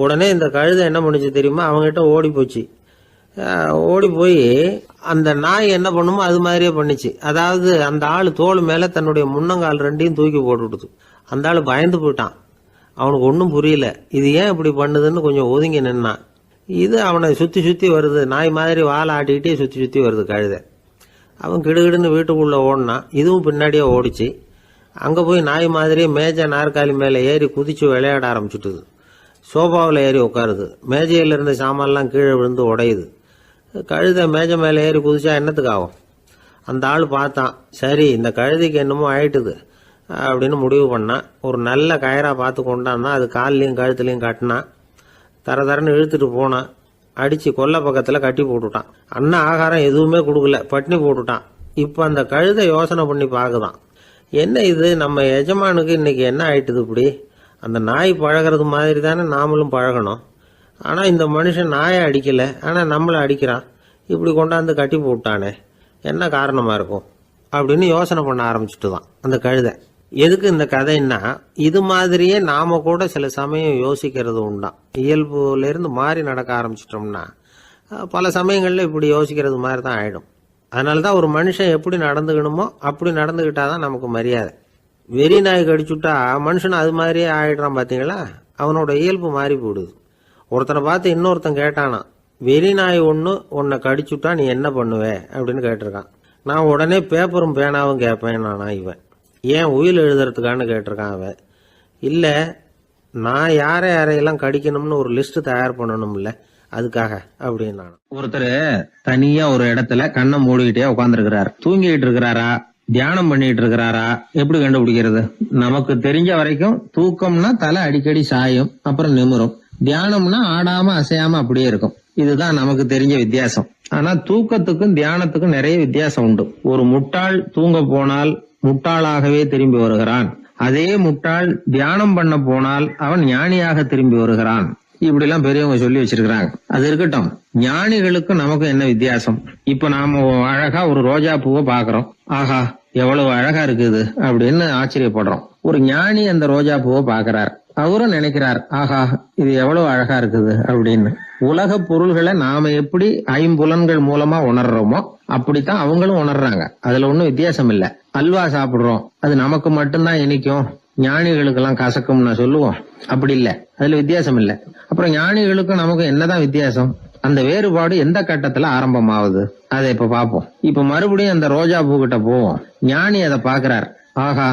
Speaker 2: உடனே இந்த கழுதை என்ன பண்ணுச்சு தெரியுமா, அவங்ககிட்ட ஓடி போச்சு. ஓடி போய் அந்த நாய் என்ன பண்ணுமோ அது மாதிரியே பண்ணிச்சு. அதாவது அந்த ஆள் தோள் மேலே தன்னுடைய முன்னங்கால் ரெண்டையும் தூக்கி போட்டுவிடுது. அந்த ஆள் பயந்து போயிட்டான். அவனுக்கு ஒன்றும் புரியல, இது ஏன் இப்படி பண்ணுதுன்னு கொஞ்சம் ஒதுங்கி நின்னான். இது அவனை சுற்றி சுற்றி வருது, நாய் மாதிரி வாழை ஆட்டிக்கிட்டே சுற்றி சுற்றி வருது கழுதை. அவன் கிடுகிடுன்னு வீட்டுக்குள்ளே ஓடினான். இதுவும் பின்னாடியே ஓடிச்சு. அங்கே போய் நாய் மாதிரியே மேஜை நாற்காலி மேலே ஏறி குதிச்சு விளையாட ஆரம்பிச்சுட்டுது. சோஃபாவில் ஏறி உட்காருது. மேஜையில் இருந்த சாமான்லாம் கீழே விழுந்து உடையுது. கழுதை மேஜை மேலே ஏறி குதிச்சா என்னத்துக்கு ஆகும்? அந்த ஆள் பார்த்தான், சரி இந்த கழுதைக்கு என்னமோ ஆயிட்டுது அப்படின்னு முடிவு பண்ணான். ஒரு நல்ல கயிறா பார்த்து கொண்டான்னா அது கால்லையும் கழுத்துலையும் கட்டினான். தரன்னு இழுத்துட்டு போனான். அடித்து கொல்லை பக்கத்தில் கட்டி போட்டுட்டான். அண்ணன் ஆகாரம் எதுவுமே கொடுக்கல, பட்னி போட்டுட்டான். இப்போ அந்த கழுதை யோசனை பண்ணி பார்க்குதான், என்ன இது நம்ம எஜமானுக்கு இன்னைக்கு என்ன ஆயிட்டுது இப்படி? அந்த நாய் பழகிறது மாதிரி தானே நாமளும் பழகணும். ஆனால் இந்த மனுஷன் நாயை அடிக்கலை, ஆனால் நம்மளை அடிக்கிறான். இப்படி கொண்டாந்து கட்டி போட்டானே, என்ன காரணமாக இருக்கும் அப்படின்னு யோசனை பண்ண ஆரம்பிச்சுட்டு தான் அந்த கழுதை. எதுக்கு இந்த கதைன்னா, இது மாதிரியே நாம கூட சில சமயம் யோசிக்கிறது உண்டாம். இயல்புலேருந்து மாறி நடக்க ஆரம்பிச்சிட்டோம்னா பல சமயங்களில் இப்படி யோசிக்கிறது மாதிரி தான் ஆயிடும். அதனால தான் ஒரு மனுஷன் எப்படி நடந்துக்கணுமோ அப்படி நடந்துக்கிட்டாதான் நமக்கு மரியாதை. வெறி நாய் கடிச்சுட்டா மனுஷன் அது மாதிரியே ஆயிடுறான் பார்த்தீங்களா, அவனோட இயல்பு மாறி போடுது. ஒருத்தனை பார்த்து இன்னொருத்தன் கேட்டானா, வெறி நாய் ஒன்று உன்னை கடிச்சுட்டா நீ என்ன பண்ணுவே அப்படின்னு கேட்டிருக்கான். நான் உடனே பேப்பரும் பேனாவும் கேட்பேன் நானா இவன். ஏன் உயில் எழுதுறதுக்கான்னு கேட்டிருக்கான் அவன். இல்லை, நான் யாரையெல்லாம் கடிக்கணும்னு ஒரு லிஸ்ட் தயார் பண்ணணும்ல, அதுக்காக அப்படின்னு. ஒருத்தர் தனியா ஒரு இடத்துல கண்ணை மூடிக்கிட்டே உட்காந்துருக்கிறார். தூங்கிட்டு இருக்கிறாரா, தியானம் பண்ணிட்டு இருக்கிறாரா, எப்படி கண்டுபிடிக்கிறது? நமக்கு தெரிஞ்ச வரைக்கும் தூக்கம்னா தலை அடிக்கடி சாயும், அப்புறம் நிமிரும். தியானம்னா ஆடாம அசையாம அப்படியே இருக்கும். இதுதான் நமக்கு தெரிஞ்ச வித்தியாசம். ஆனா தூக்கத்துக்கும் தியானத்துக்கும் நிறைய வித்தியாசம் உண்டு. ஒரு முட்டாள் தூங்க போனால் முட்டாளாகவே திரும்பி வருகிறான். அதே முட்டாள் தியானம் பண்ண போனால் அவன் ஞானியாக திரும்பி வருகிறான். இப்படி எல்லாம் பெரியவங்க சொல்லி வச்சிருக்கிறாங்க. அது இருக்கட்டும், ஞானிகளுக்கும் நமக்கும் என்ன வித்தியாசம்? இப்ப நாம அழகா ஒரு ரோஜா பூவை பாக்குறோம், ஆஹா எவ்வளவு அழகா இருக்குது அப்படின்னு ஆச்சரியப்படுறோம். ஒரு ஞானி அந்த ரோஜா பூவை பாக்குறார், அவரும் நினைக்கிறார், ஆஹா இது எவ்வளவு அழகா இருக்குது அப்படின்னு. உலக பொருள்களை நாம எப்படி ஐம்புலன்கள் மூலமா உணர்றோமோ அப்படித்தான் அவங்களும் உணர்றாங்க. அதுல ஒன்னும் வித்தியாசம் இல்ல. அல்வா சாப்பிடுறோம், அது நமக்கு மட்டும்தான் இனிக்கும், ஞானிகளுக்கு எல்லாம் கசக்கும்னு சொல்லுவோம். அப்படி இல்ல, அதுல வித்தியாசம் இல்ல. அப்புறம் ஞானிகளுக்கும் நமக்கு என்னதான் வித்தியாசம்? அந்த வேறுபாடு எந்த கட்டத்துல ஆரம்பமாகுது அதை இப்ப பாப்போம். இப்ப மறுபடியும் அந்த ரோஜா பூ கிட்ட போவோம். ஞானி அதை பாக்குறார், ஆஹா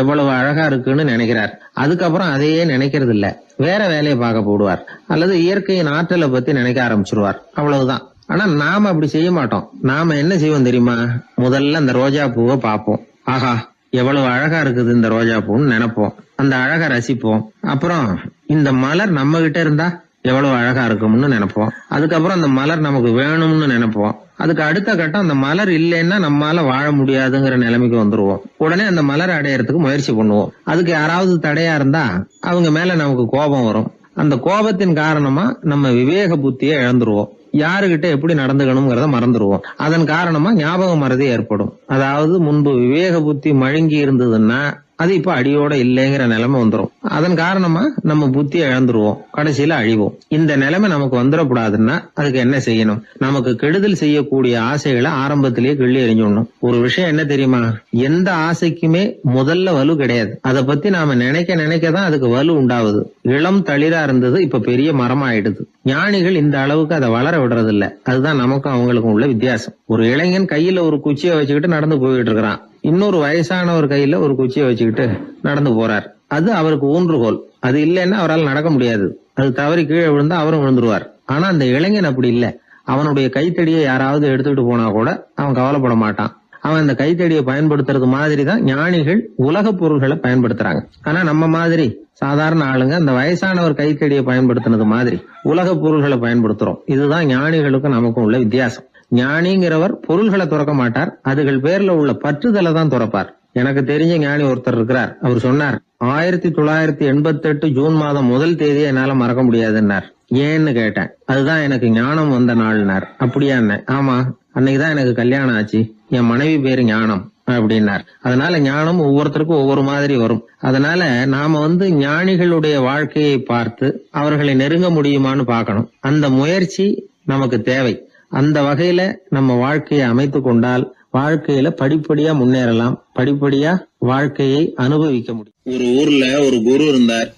Speaker 2: எவ்வளவு அழகா இருக்குன்னு நினைக்கிறார். அதுக்கப்புறம் அதையே நினைக்கிறது இல்ல, வேற வேலையை பார்க்க போடுவார், அல்லது இயற்கையின் ஆற்றலை பத்தி நினைக்க ஆரம்பிச்சிருவார். அவ்வளவுதான். ஆனா நாம அப்படி செய்ய மாட்டோம். நாம என்ன செய்வோம் தெரியுமா? முதல்ல அந்த ரோஜா பூவை பார்ப்போம், ஆஹா எவ்வளவு அழகா இருக்குது இந்த ரோஜா பூன்னு நினைப்போம், அந்த அழகை ரசிப்போம். அப்புறம் இந்த மலர் நம்ம கிட்ட இருந்தா எவ்வளவு அழகா இருக்கும்னு நினைப்போம். அதுக்கப்புறம் அந்த மலர் நமக்கு வேணும்னு நினைப்போம். அதுக்கு அடுத்த கட்டம், அந்த மலர் இல்லைன்னா நம்மால வாழ முடியாதுங்கிற நிலைமைக்கு வந்துருவோம். உடனே அந்த மலர் அடையறதுக்கு முயற்சி பண்ணுவோம். அதுக்கு யாராவது தடையா இருந்தா அவங்க மேல நமக்கு கோபம் வரும். அந்த கோபத்தின் காரணமா நம்ம விவேக புத்தியை இழந்துருவோம். யாருகிட்ட எப்படி நடந்துக்கணுங்கிறத மறந்துடுவோம். அதன் காரணமா ஞாபக மறதி ஏற்படும். அதாவது முன்பு விவேக புத்தி மழுங்கி இருந்ததுன்னா அது இப்ப அடியோட இல்லைங்கிற நிலைமை வந்துடும். அதன் காரணமா நம்ம புத்தியை இழந்துருவோம், கடைசியில அழிவோம். இந்த நிலைமை நமக்கு வந்துடக்கூடாதுன்னா அதுக்கு என்ன செய்யணும்? நமக்கு கெடுதல் செய்யக்கூடிய ஆசைகளை ஆரம்பத்திலேயே கிள்ளி எறிஞ்சிடணும். ஒரு விஷயம் என்ன தெரியுமா? எந்த ஆசைக்குமே முதல்ல வலு கிடையாது. அதை பத்தி நாம நினைக்கதான் அதுக்கு வலு உண்டாகுது. இளம் தளிரா இருந்தது இப்ப பெரிய மரமா ஆயிடுது. ஞானிகள் இந்த அளவுக்கு அதை வளர விடுறது இல்ல. அதுதான் நமக்கும் அவங்களுக்கும் உள்ள வித்தியாசம். ஒரு இளைஞன் கையில ஒரு குச்சியை வச்சுக்கிட்டு நடந்து போயிட்டு இருக்கிறான். இன்னொரு வயசானவர் கையில ஒரு குச்சியை வச்சுக்கிட்டு நடந்து போறார். அது அவருக்கு ஊன்றுகோல். அது இல்லைன்னா அவரால் நடக்க முடியாது. அது தவறி கீழே விழுந்தா அவரும் விழுந்துருவார். ஆனா அந்த இளைஞன் அப்படி இல்ல. அவனுடைய கைத்தடியை யாராவது எடுத்துட்டு போனா கூட அவன் கவலைப்பட மாட்டான். அவன் அந்த கைத்தடியை பயன்படுத்துறது மாதிரி தான் ஞானிகள் உலக பொருள்களை பயன்படுத்துறாங்க. ஆனா நம்ம மாதிரி சாதாரண ஆளுங்க அந்த வயசானவர் கைத்தடியை பயன்படுத்தினது மாதிரி உலக பொருள்களை பயன்படுத்துறோம். இதுதான் ஞானிகளுக்கும் நமக்கும் உள்ள வித்தியாசம். ஞானிங்கிறவர் பொருள்களை துறக்க மாட்டார், அதுகள் பேர்ல உள்ள பற்றுதலை தான் துறப்பார். எனக்கு தெரிஞ்ச ஞானி ஒருத்தர் இருக்கிறார். அவர் சொன்னார், 1988 ஜூன் மாதம் 1 தேதியை என்னால மறக்க முடியாதுன்னார். ஏன்னு கேட்டேன். அதுதான் எனக்கு ஞானம் வந்த நாள்னார். அப்படியா? ஆமா, அன்னைக்குதான் எனக்கு கல்யாணம் ஆச்சு, என் மனைவி பேரு ஞானம் அப்படின்னார். அதனால ஞானம் ஒவ்வொருத்தருக்கும் ஒவ்வொரு மாதிரி வரும். அதனால நாம ஞானிகளுடைய வாழ்க்கையை பார்த்து அவர்களை நெருங்க முடியுமான்னு பார்க்கணும். அந்த முயற்சி நமக்கு தேவை. அந்த வகையில நம்ம வாழ்க்கையை அமைத்து கொண்டால் வாழ்க்கையில படிப்படியா முன்னேறலாம், படிப்படியா வாழ்க்கையை அனுபவிக்க முடியும்.
Speaker 3: ஒரு ஊர்ல ஒரு குரு இருந்தார்.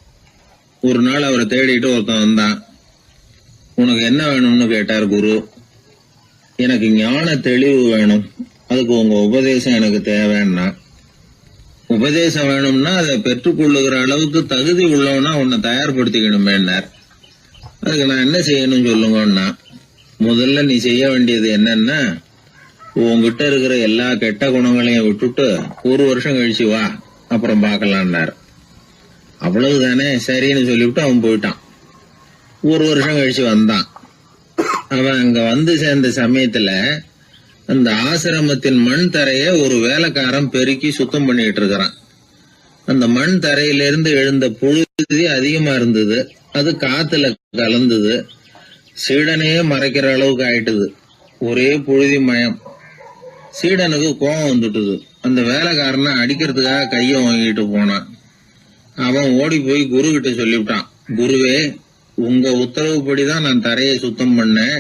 Speaker 3: ஒரு நாள் அவரை தேடிட்டு ஒருத்தன் வந்தான். உனக்கு என்ன வேணும்னு கேட்டார் குரு. எனக்கு ஞான தெளிவு வேணும், அதுக்கு உங்க உபதேசம் எனக்கு தேவைன்னா. உபதேசம் வேணும்னா அதை பெற்றுக்கொள்ளுகிற அளவுக்கு தகுதி உள்ளவனா உன்னை தயார்படுத்திக்கணுமேன்னார். அதுக்கு நான் என்ன செய்யணும் சொல்லுங்கன்னா, முதல்ல நீ செய்ய வேண்டியது என்னன்னா, உங்ககிட்ட இருக்கிற எல்லா கெட்ட குணங்களையும் விட்டுட்டு 1 வருஷம் கழிச்சு வா, அப்புறம் பார்க்கலான்னார். அவ்வளவுதானே, சரின்னு சொல்லிவிட்டு அவன் போயிட்டான். 1 வருஷம் கழிச்சு வந்தான். அவன் அங்க சேர்ந்த சமயத்துல அந்த ஆசிரமத்தின் மண் தரைய ஒரு வேலைக்காரன் பெருக்கி சுத்தம் பண்ணிட்டு இருக்கிறான். அந்த மண் தரையிலிருந்து எழுந்த புழுதி அதிகமா இருந்தது. அது காத்துல கலந்தது. சீடனையே மறைக்கிற அளவுக்கு ஆயிட்டுது. ஒரே புழுதி மயம். சீடனுக்கு கோபம் வந்துட்டுது. அந்த வேலைக்காரனை அடிக்கிறதுக்காக கைய வாங்கிட்டு போனான். அவன் ஓடி போய் குரு கிட்ட சொல்லிவிட்டான், குருவே, உங்க உத்தரவுப்படிதான் நான் தரையை சுத்தம் பண்ணேன்,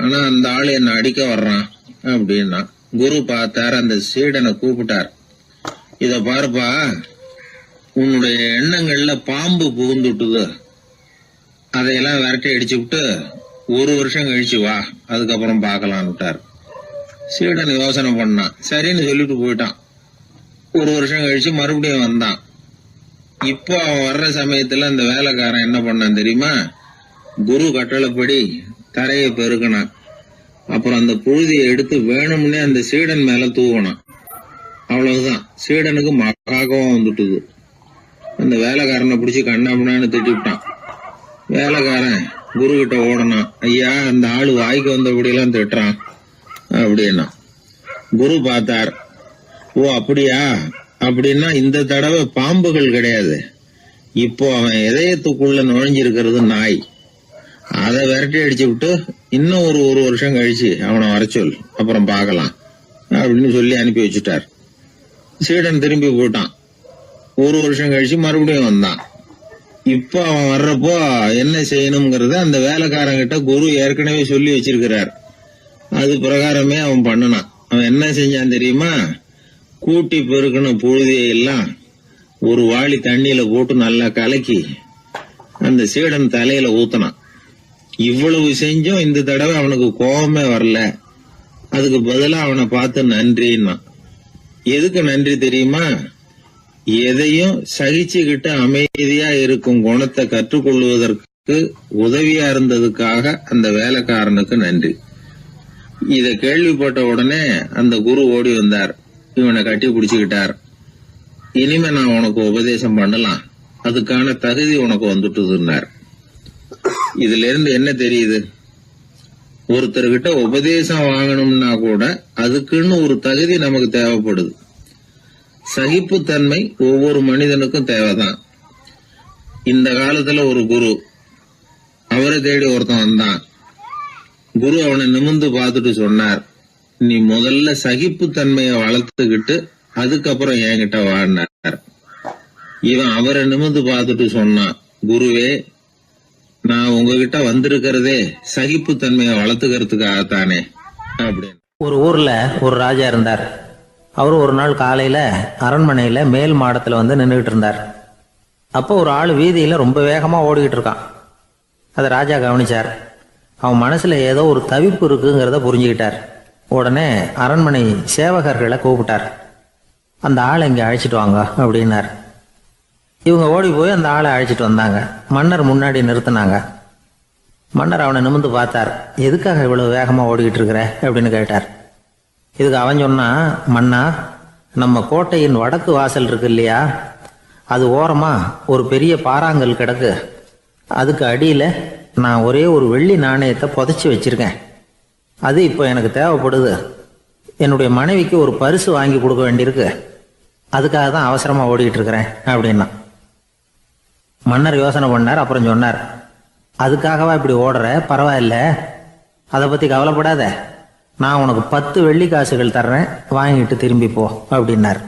Speaker 3: ஆனா அந்த ஆளு என்ன அடிக்க வர்றான் அப்படின்னா. குரு பார்த்தார், அந்த சீடனை கூப்பிட்டார். இத பாருப்பா, உன்னுடைய எண்ணங்கள்ல பாம்பு புகுந்துட்டுது, அதையெல்லாம் விரட்டி அடிச்சு விட்டு 1 வருஷம் கழிச்சு வா, அதுக்கப்புறம் பார்க்கலான்னுட்டார். சீடன் யோசனை பண்ணான். சரின்னு சொல்லிட்டு போயிட்டான். 1 வருஷம் கழிச்சு மறுபடியும் வந்தான். இப்போ அவன் வர்ற சமயத்துல அந்த வேலைக்காரன் என்ன பண்ணான் தெரியுமா? குரு கட்டளைப்படி தரையை பெருக்கினான். அப்புறம் அந்த புழுதியை எடுத்து வேணும்னே அந்த சீடன் மேல தூவினான். அவ்வளவுதான். சீடனுக்கு மகாகோவம் வந்துட்டுது. அந்த வேலைக்காரனை பிடிச்சி கண்ணாமண்ணான்னு திட்டிவிட்டான். வேலைக்காரன் குரு கிட்ட ஓடனான். ஐயா, அந்த ஆளு வாய்க்கு வந்தபடியெல்லாம் திட்டுறான் அப்படின்னா. குரு பார்த்தார். ஓ அப்படியா? அப்படின்னா இந்த தடவை பாம்புகள் கிடையாது, இப்போ அவன் இதயத்துக்குள்ள நுழைஞ்சிருக்கிறது நாய். அதை விரட்டி அடிச்சு விட்டு இன்னும் ஒரு வருஷம் கழிச்சு அவனை வர சொல், அப்புறம் பார்க்கலாம் அப்படின்னு சொல்லி அனுப்பி வச்சுட்டார். சீடன் திரும்பி போயிட்டான். 1 வருஷம் கழிச்சு மறுபடியும் வந்தான். இப்போ அவன் வர்றப்போ என்ன செய்யணுங்கிறத அந்த வேலைக்காரங்கிட்ட குரு ஏற்கனவே சொல்லி வச்சிருக்கிறார். அது பிரகாரமே அவன் பண்ணனான். அவன் என்ன செஞ்சான் தெரியுமா? கூட்டி பெருக்கின புழுதியை எல்லாம் ஒரு வாளி தண்ணியில போட்டு நல்லா கலக்கி அந்த சீடன் தலையில ஊத்தினான். இவ்வளவு செஞ்சும் இந்த தடவை அவனுக்கு கோபமே வரல. அதுக்கு பதிலா அவனை பார்த்து நன்றின்னா. எதுக்கு நன்றி தெரியுமா? எதையும் சகிச்சுக்கிட்டு அமைதியா இருக்கும் குணத்தை கற்றுக்கொள்வதற்கு உதவியா இருந்ததுக்காக அந்த வேலைக்காரனுக்கு நன்றி. இத கேள்விப்பட்ட உடனே அந்த குரு ஓடி வந்தார். இவனை கட்டி பிடிச்சுக்கிட்டார். இனிமே நான் உனக்கு உபதேசம் பண்ணலாம், அதுக்கான தகுதி உனக்கு வந்துட்டுதுன்னார். இதுல இருந்து என்ன தெரியுது? ஒருத்தர்கிட்ட உபதேசம் வாங்கணும்னா கூட அதுக்குன்னு ஒரு தகுதி நமக்கு தேவைப்படுது. சகிப்புத்தன்மை ஒவ்வொரு மனிதனுக்கும் தேவைதான். இந்த காலத்துல ஒரு குரு, அவரை தேடி ஒருத்தன் வந்தான். குரு அவனை நிமிர்ந்து பார்த்துட்டு சொன்னார், நீ முதல்ல சகிப்புத்தன்மையை வளர்த்துக்கிட்டு அதுக்கப்புறம் என்கிட்ட வாழ்னார். இவன் அவரை நிமிர்ந்து பார்த்துட்டு சொன்னான், குருவே, நான் உங்ககிட்ட வந்திருக்கிறதே சகிப்புத்தன்மையை வளர்த்துக்கிறதுக்காகத்தானே அப்படின்னு.
Speaker 1: ஒரு ஊர்ல ஒரு ராஜா இருந்தார். அவரு ஒரு நாள் காலையில அரண்மனையில மேல் மாடத்துல நின்றுகிட்டு இருந்தார். அப்போ ஒரு ஆள் வீதியில ரொம்ப வேகமா ஓடிக்கிட்டு இருக்கான். அதை ராஜா கவனிச்சார். அவன் மனசுல ஏதோ ஒரு தவிப்பு இருக்குங்கிறத புரிஞ்சுக்கிட்டார். உடனே அரண்மனை சேவகர்களை கூப்பிட்டார். அந்த ஆளை இங்க அழைச்சிட்டு வாங்க அப்படின்னார். இவங்க ஓடி போய் அந்த ஆளை அழைச்சிட்டு வந்தாங்க. மன்னர் முன்னாடி நிறுத்தினாங்க. மன்னர் அவனை நிமிர்ந்து பார்த்தார். எதுக்காக இவ்வளவு வேகமா ஓடிக்கிட்டு இருக்கிற அப்படின்னு கேட்டார். இதுக்கு அவன் சொன்னா, மன்னா, நம்ம கோட்டையின் வடக்கு வாசல் இருக்கு இல்லையா, அது ஓரமா ஒரு பெரிய பாறாங்கல் கிடக்கு. அதுக்கு அடியில நான் ஒரே ஒரு வெள்ளி நாணயத்தை புதைச்சி வச்சிருக்கேன். அது இப்போ எனக்கு தேவைப்படுது. என்னுடைய மனைவிக்கு ஒரு பரிசு வாங்கி கொடுக்க வேண்டியிருக்கு. அதுக்காக தான் அவசரமா ஓடிக்கிட்டு இருக்கிறேன் அப்படின்னா. மன்னர் யோசனை பண்ணார். அப்புறம் சொன்னார், அதுக்காகவா இப்படி ஓடுற? பரவாயில்ல, அதை பத்தி கவலைப்படாத. நான் உனக்கு 10 வெள்ளி காசுகள் தர்றேன், வாங்கிட்டு திரும்பி போ அப்படின்னார்.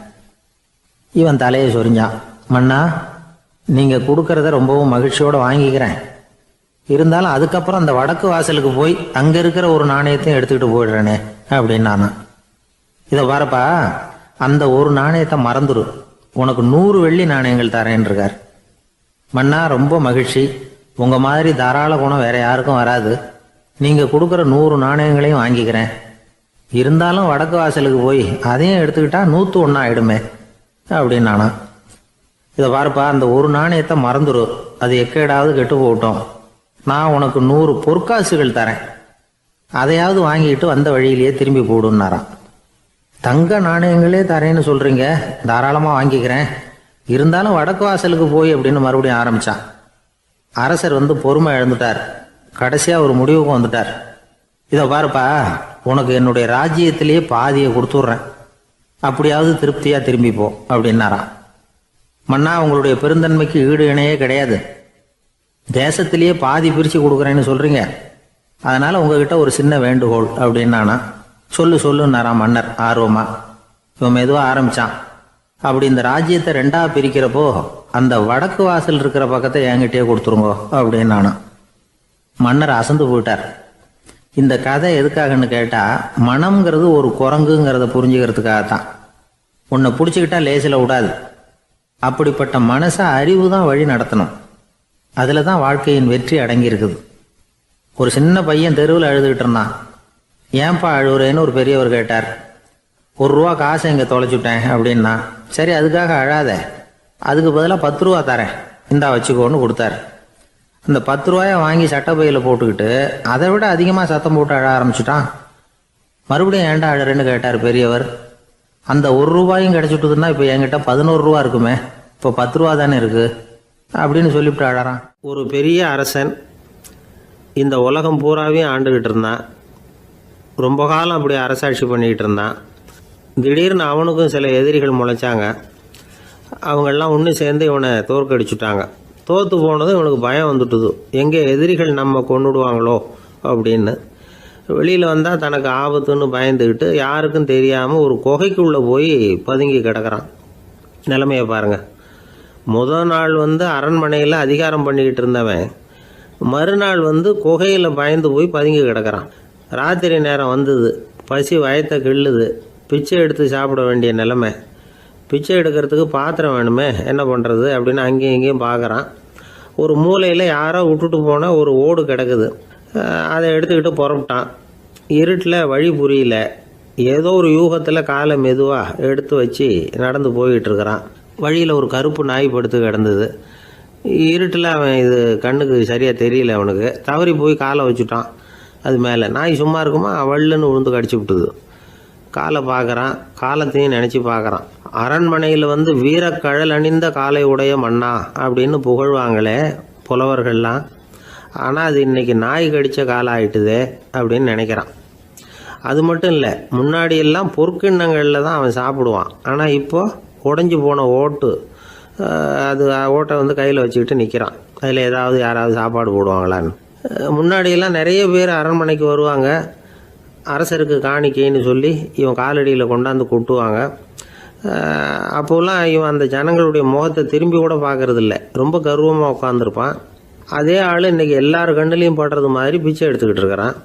Speaker 1: இவன் தலையை சொரிஞ்சான். மன்னா, நீங்க கொடுக்கறத ரொம்பவும் மகிழ்ச்சியோட வாங்கிக்கிறேன். இருந்தாலும் அதுக்கப்புறம் அந்த வடக்கு வாசலுக்கு போய் அங்க இருக்கிற ஒரு நாணயத்தையும் எடுத்துக்கிட்டு போயிடுறேனே அப்படின்னு நானும். இதை பாருப்பா, அந்த ஒரு நாணயத்தை மறந்துரு, உனக்கு 100 வெள்ளி நாணயங்கள் தரேன் இருக்கார். மன்னா, ரொம்ப மகிழ்ச்சி. உங்க மாதிரி தாராள குணம் வேற யாருக்கும் வராது. நீங்க கொடுக்குற 100 நாணயங்களையும் வாங்கிக்கிறேன். இருந்தாலும் வடக்கு வாசலுக்கு போய் அதையும் எடுத்துக்கிட்டா 101 ஆயிடுமே அப்படின்னு நானா. இதை பாருப்பா, அந்த ஒரு நாணயத்தை மறந்துரு, அது எக்கேடாவது கெட்டு போகட்டும். நான் உனக்கு 100 பொற்காசுகள் தரேன், அதையாவது வாங்கிட்டு வந்த வழியிலேயே திரும்பி போடுன்னாராம். தங்க நாணயங்களே தரேன்னு சொல்றீங்க, தாராளமா வாங்கிக்கிறேன். இருந்தாலும் வடக்கு வாசலுக்கு போய் அப்படின்னு மறுபடியும் ஆரம்பிச்சான். அரசர் பொறுமை இழந்துட்டார். கடைசியா ஒரு முடிவுக்கு வந்துட்டார். இதை பாருப்பா, உனக்கு என்னுடைய ராஜ்யத்திலேயே பாதியை கொடுத்துட்றேன், அப்படியாவது திருப்தியா திரும்பி போ அப்படின்னாராம். மன்னா, உங்களுடைய பெருந்தன்மைக்கு ஈடு இணையே கிடையாது. தேசத்திலேயே பாதி பிரிச்சு கொடுக்குறேன்னு சொல்றீங்க, அதனால உங்ககிட்ட ஒரு சின்ன வேண்டுகோள் அப்படின்னானா. சொல்லுன்னாராம் மன்னர் ஆர்வமா. இவன் மெதுவா ஆரம்பிச்சான். அப்படி இந்த ராஜ்யத்தை 2ஆ பிரிக்கிறப்போ அந்த வடக்கு வாசல் இருக்கிற பக்கத்தை என்கிட்டயே கொடுத்துருங்கோ அப்படின்னானா. மன்னர் அசந்து போயிட்டார். இந்த கதை எதுக்காகன்னு கேட்டா, மனம்ங்கிறது ஒரு குரங்குங்கிறத புரிஞ்சுக்கிறதுக்காகத்தான். உன்னை பிடிச்சிக்கிட்டா லேசில விடாது. அப்படிப்பட்ட மனசை அறிவு தான் வழி நடத்தணும். அதுல தான் வாழ்க்கையின் வெற்றி அடங்கி இருக்குது. ஒரு சின்ன பையன் தெருவில் அழுதுகிட்டு இருந்தான். ஏன்பா அழுவுறேன்னு ஒரு பெரியவர் கேட்டார். 1 ரூபா காசை இங்கே தொலைச்சுட்டேன் அப்படின்னா. சரி, அதுக்காக அழாத, அதுக்கு பதிலாக 10 ரூபா தரேன், இந்தா வச்சுக்கோன்னு கொடுத்தாரு. அந்த 10 ரூபாயை வாங்கி சட்டப்பையில போட்டுக்கிட்டு அதை விட அதிகமாக சத்தம் போட்டு அழ ஆரம்பிச்சுட்டான். மறுபடியும் ஏன்டா அழறேன்னு கேட்டார் பெரியவர். அந்த 1 ரூபாயும் கிடைச்சிட்டுதுன்னா இப்போ என்கிட்ட 11 ரூபா இருக்குமே, இப்போ 10 ரூபா தானே இருக்கு அப்படின்னு சொல்லிவிட்டு அழறான்.
Speaker 2: ஒரு பெரிய அரசன் இந்த உலகம் பூராவையும் ஆண்டுகிட்டு இருந்தான். ரொம்ப காலம் அப்படி அரசாட்சி பண்ணிக்கிட்டு இருந்தான். திடீர்னு அவனுக்கும் சில எதிரிகள் முளைச்சாங்க. அவங்கெல்லாம் ஒன்று சேர்ந்து இவனை தோற்கடிச்சுட்டாங்க. தோற்று போனதும் இவனுக்கு பயம் வந்துட்டுது, எங்கே எதிரிகள் நம்ம கொண்டுடுவாங்களோ அப்படின்னு. வெளியில் வந்தால் தனக்கு ஆபத்துன்னு பயந்துக்கிட்டு யாருக்கும் தெரியாமல் ஒரு குகைக்குள்ளே போய் பதுங்கி கிடக்கிறான். நிலைமையை பாருங்கள். முதல் நாள் அரண்மனையில் அதிகாரம் பண்ணிக்கிட்டு இருந்தவன் மறுநாள் குகையில் பயந்து போய் பதுங்கி கிடக்கிறான். ராத்திரி நேரம் வந்தது, பசி வயத்தை கிள்ளுது, பிச்சை எடுத்து சாப்பிட வேண்டிய நிலைமை. பிச்சை எடுக்கிறதுக்கு பாத்திரம் வேணுமே, என்ன பண்ணுறது அப்படின்னு அங்கேயும் இங்கேயும் பார்க்குறான். ஒரு மூலையில் யாரோ விட்டுட்டு போன ஒரு ஓடு கிடக்குது. அதை எடுத்துக்கிட்டு புறப்பட்டான். இருட்டில் வழி புரியல. ஏதோ ஒரு யூகத்தில் காலை மெதுவாக எடுத்து வச்சு நடந்து போய்கிட்டு இருக்கிறான். வழியில் ஒரு கருப்பு நாய் படுத்து கிடந்தது. இருட்டில் அவன் இது கண்ணுக்கு சரியாக தெரியல. அவனுக்கு தவறி போய் காலை வச்சுட்டான் அது மேலே. நாய் சும்மா இருக்குமா, வள்ளுன்னு உழுந்து கடிச்சு விட்டுது. காலை பார்க்குறான், காலத்தையும் நினச்சி பார்க்குறான். அரண்மனையில் வீரக்கழல் அணிந்த காலை உடைய மன்னா அப்படின்னு புகழ்வாங்களே புலவர்கள்லாம். ஆனால் அது இன்னைக்கு நாய் கடித்த காலம் ஆயிட்டுதே அப்படின்னு நினைக்கிறான். அது மட்டும் இல்லை, முன்னாடியெல்லாம் பொற்கிண்ணங்களில் தான் அவன் சாப்பிடுவான். ஆனால் இப்போது உடஞ்சி போன ஓட்டு, அது ஓட்டை கையில் வச்சுக்கிட்டு நிற்கிறான். அதில் ஏதாவது யாராவது சாப்பாடு போடுவாங்களான்னு. முன்னாடியெல்லாம் நிறைய பேர் அரண்மனைக்கு வருவாங்க. அரசருக்கு காணிக்கைன்னு சொல்லி இவன் காலடியில் கொண்டாந்து கொட்டுவாங்க. அப்போலாம் இவன் அந்த ஜனங்களுடைய முகத்தை திரும்பி கூட பார்க்கறதில்ல, ரொம்ப கர்வமாக உட்காந்துருப்பான். அதே ஆள் இன்றைக்கி எல்லார் கண்ணுலேயும் படுறது மாதிரி பிச்சை எடுத்துக்கிட்டு இருக்கிறான்.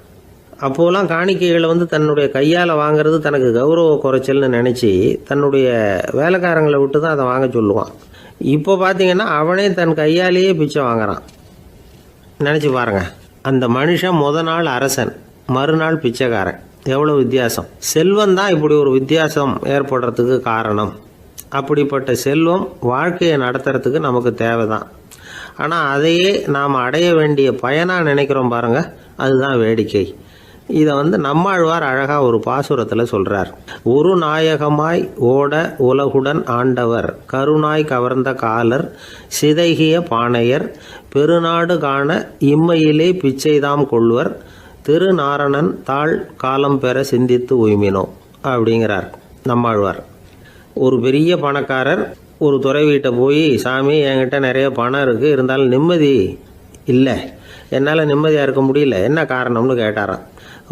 Speaker 2: அப்போலாம் காணிக்கைகளை தன்னுடைய கையால் வாங்கிறது தனக்கு கௌரவ குறைச்சல்னு நினச்சி தன்னுடைய வேலைக்காரங்களை விட்டு தான் அதை வாங்க சொல்லுவான். இப்போ பார்த்தீங்கன்னா அவனே தன் கையாலேயே பிச்சை வாங்குறான். நினச்சி பாருங்கள், அந்த மனுஷன் முதல் நாள் அரசன், மறுநாள் பிச்சைக்காரன். எவ்வளோ வித்தியாசம்! செல்வம் தான் இப்படி ஒரு வித்தியாசம் ஏற்படுறதுக்கு காரணம். அப்படிப்பட்ட செல்வம் வாழ்க்கையை நடத்துறதுக்கு நமக்கு தேவை தான். ஆனால் அதையே நாம் அடைய வேண்டிய பயனாக நினைக்கிறோம் பாருங்க, அதுதான் வேடிக்கை. இதை நம்மாழ்வார் அழகாக ஒரு பாசுரத்தில் சொல்கிறார். ஒரு நாயகமாய் ஓட உலகுடன் ஆண்டவர், கருணாய் கவர்ந்த காலர், சிதைகிய பானையர், பெருநாடு காண இம்மையிலே பிச்சைதாம் கொள்வர், திருநாரணன் தாழ் காலம் பெற சிந்தித்து உய்மினோ அப்படிங்கிறார் நம்மாழ்வார். ஒரு பெரிய பணக்காரர் ஒரு துறவிகிட்ட போய், சாமி என்கிட்ட நிறைய பணம் இருக்குது, இருந்தாலும் நிம்மதி இல்லை, என்னால் நிம்மதியாக இருக்க முடியல, என்ன காரணம்னு கேட்டாராம்.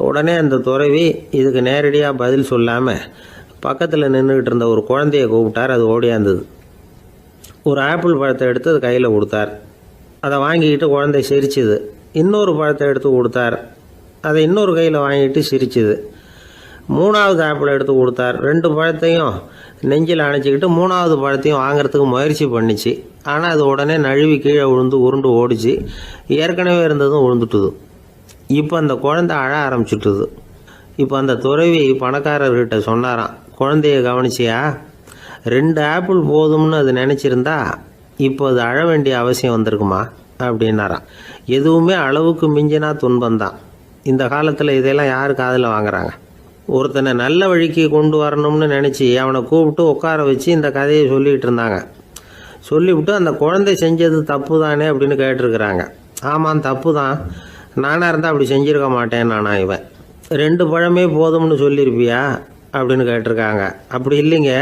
Speaker 2: உடனே அந்த துறவி இதுக்கு நேரடியாக பதில் சொல்லாமல் பக்கத்தில் நின்றுக்கிட்டு இருந்த ஒரு குழந்தைய கூப்பிட்டார். அது ஓடியாந்தது. ஒரு ஆப்பிள் பழத்தை எடுத்து அது கையில் கொடுத்தார். அதை வாங்கிக்கிட்டு குழந்தை சிரிச்சுது. இன்னொரு பழத்தை எடுத்து கொடுத்தார். அதை இன்னொரு கையில் வாங்கிட்டு சிரிச்சுது. மூணாவது ஆப்பிள் எடுத்து கொடுத்தார். 2 பழத்தையும் நெஞ்சில் அணைச்சிக்கிட்டு 3வது பழத்தையும் வாங்கிறதுக்கு முயற்சி பண்ணிச்சு. ஆனால் அது உடனே நழுவி கீழே விழுந்து உருண்டு ஓடிச்சு. ஏற்கனவே இருந்ததும் விழுந்துட்டுது. இப்போ அந்த குழந்தை அழ ஆரம்பிச்சுட்டுது. இப்போ அந்த துறவி பணக்காரர்கிட்ட சொன்னாராம், குழந்தைய கவனிச்சியா, 2 ஆப்பிள் போதும்னு அது நினச்சிருந்தா இப்போ அது அழ வேண்டிய அவசியம் வந்திருக்குமா அப்படின்னாராம். எதுவுமே அளவுக்கு மிஞ்சினா துன்பந்தான். இந்த காலத்தில் இதெல்லாம் யார் காதில் வாங்குறாங்க? ஒருத்தனை நல்ல வழிக்கு கொண்டு வரணும்னு நினச்சி அவனை கூப்பிட்டு உட்கார வச்சு இந்த கதையை சொல்லிகிட்டு இருந்தாங்க. சொல்லிவிட்டு அந்த குழந்தை செஞ்சது தப்பு தானே அப்படின்னு கேட்டிருக்கிறாங்க. ஆமாம், தப்பு தான், நானாக இருந்தால் அப்படி செஞ்சுருக்க மாட்டேன் நானா. இவன் 2 பழமே போதும்னு சொல்லியிருப்பியா அப்படின்னு கேட்டிருக்காங்க. அப்படி இல்லைங்க,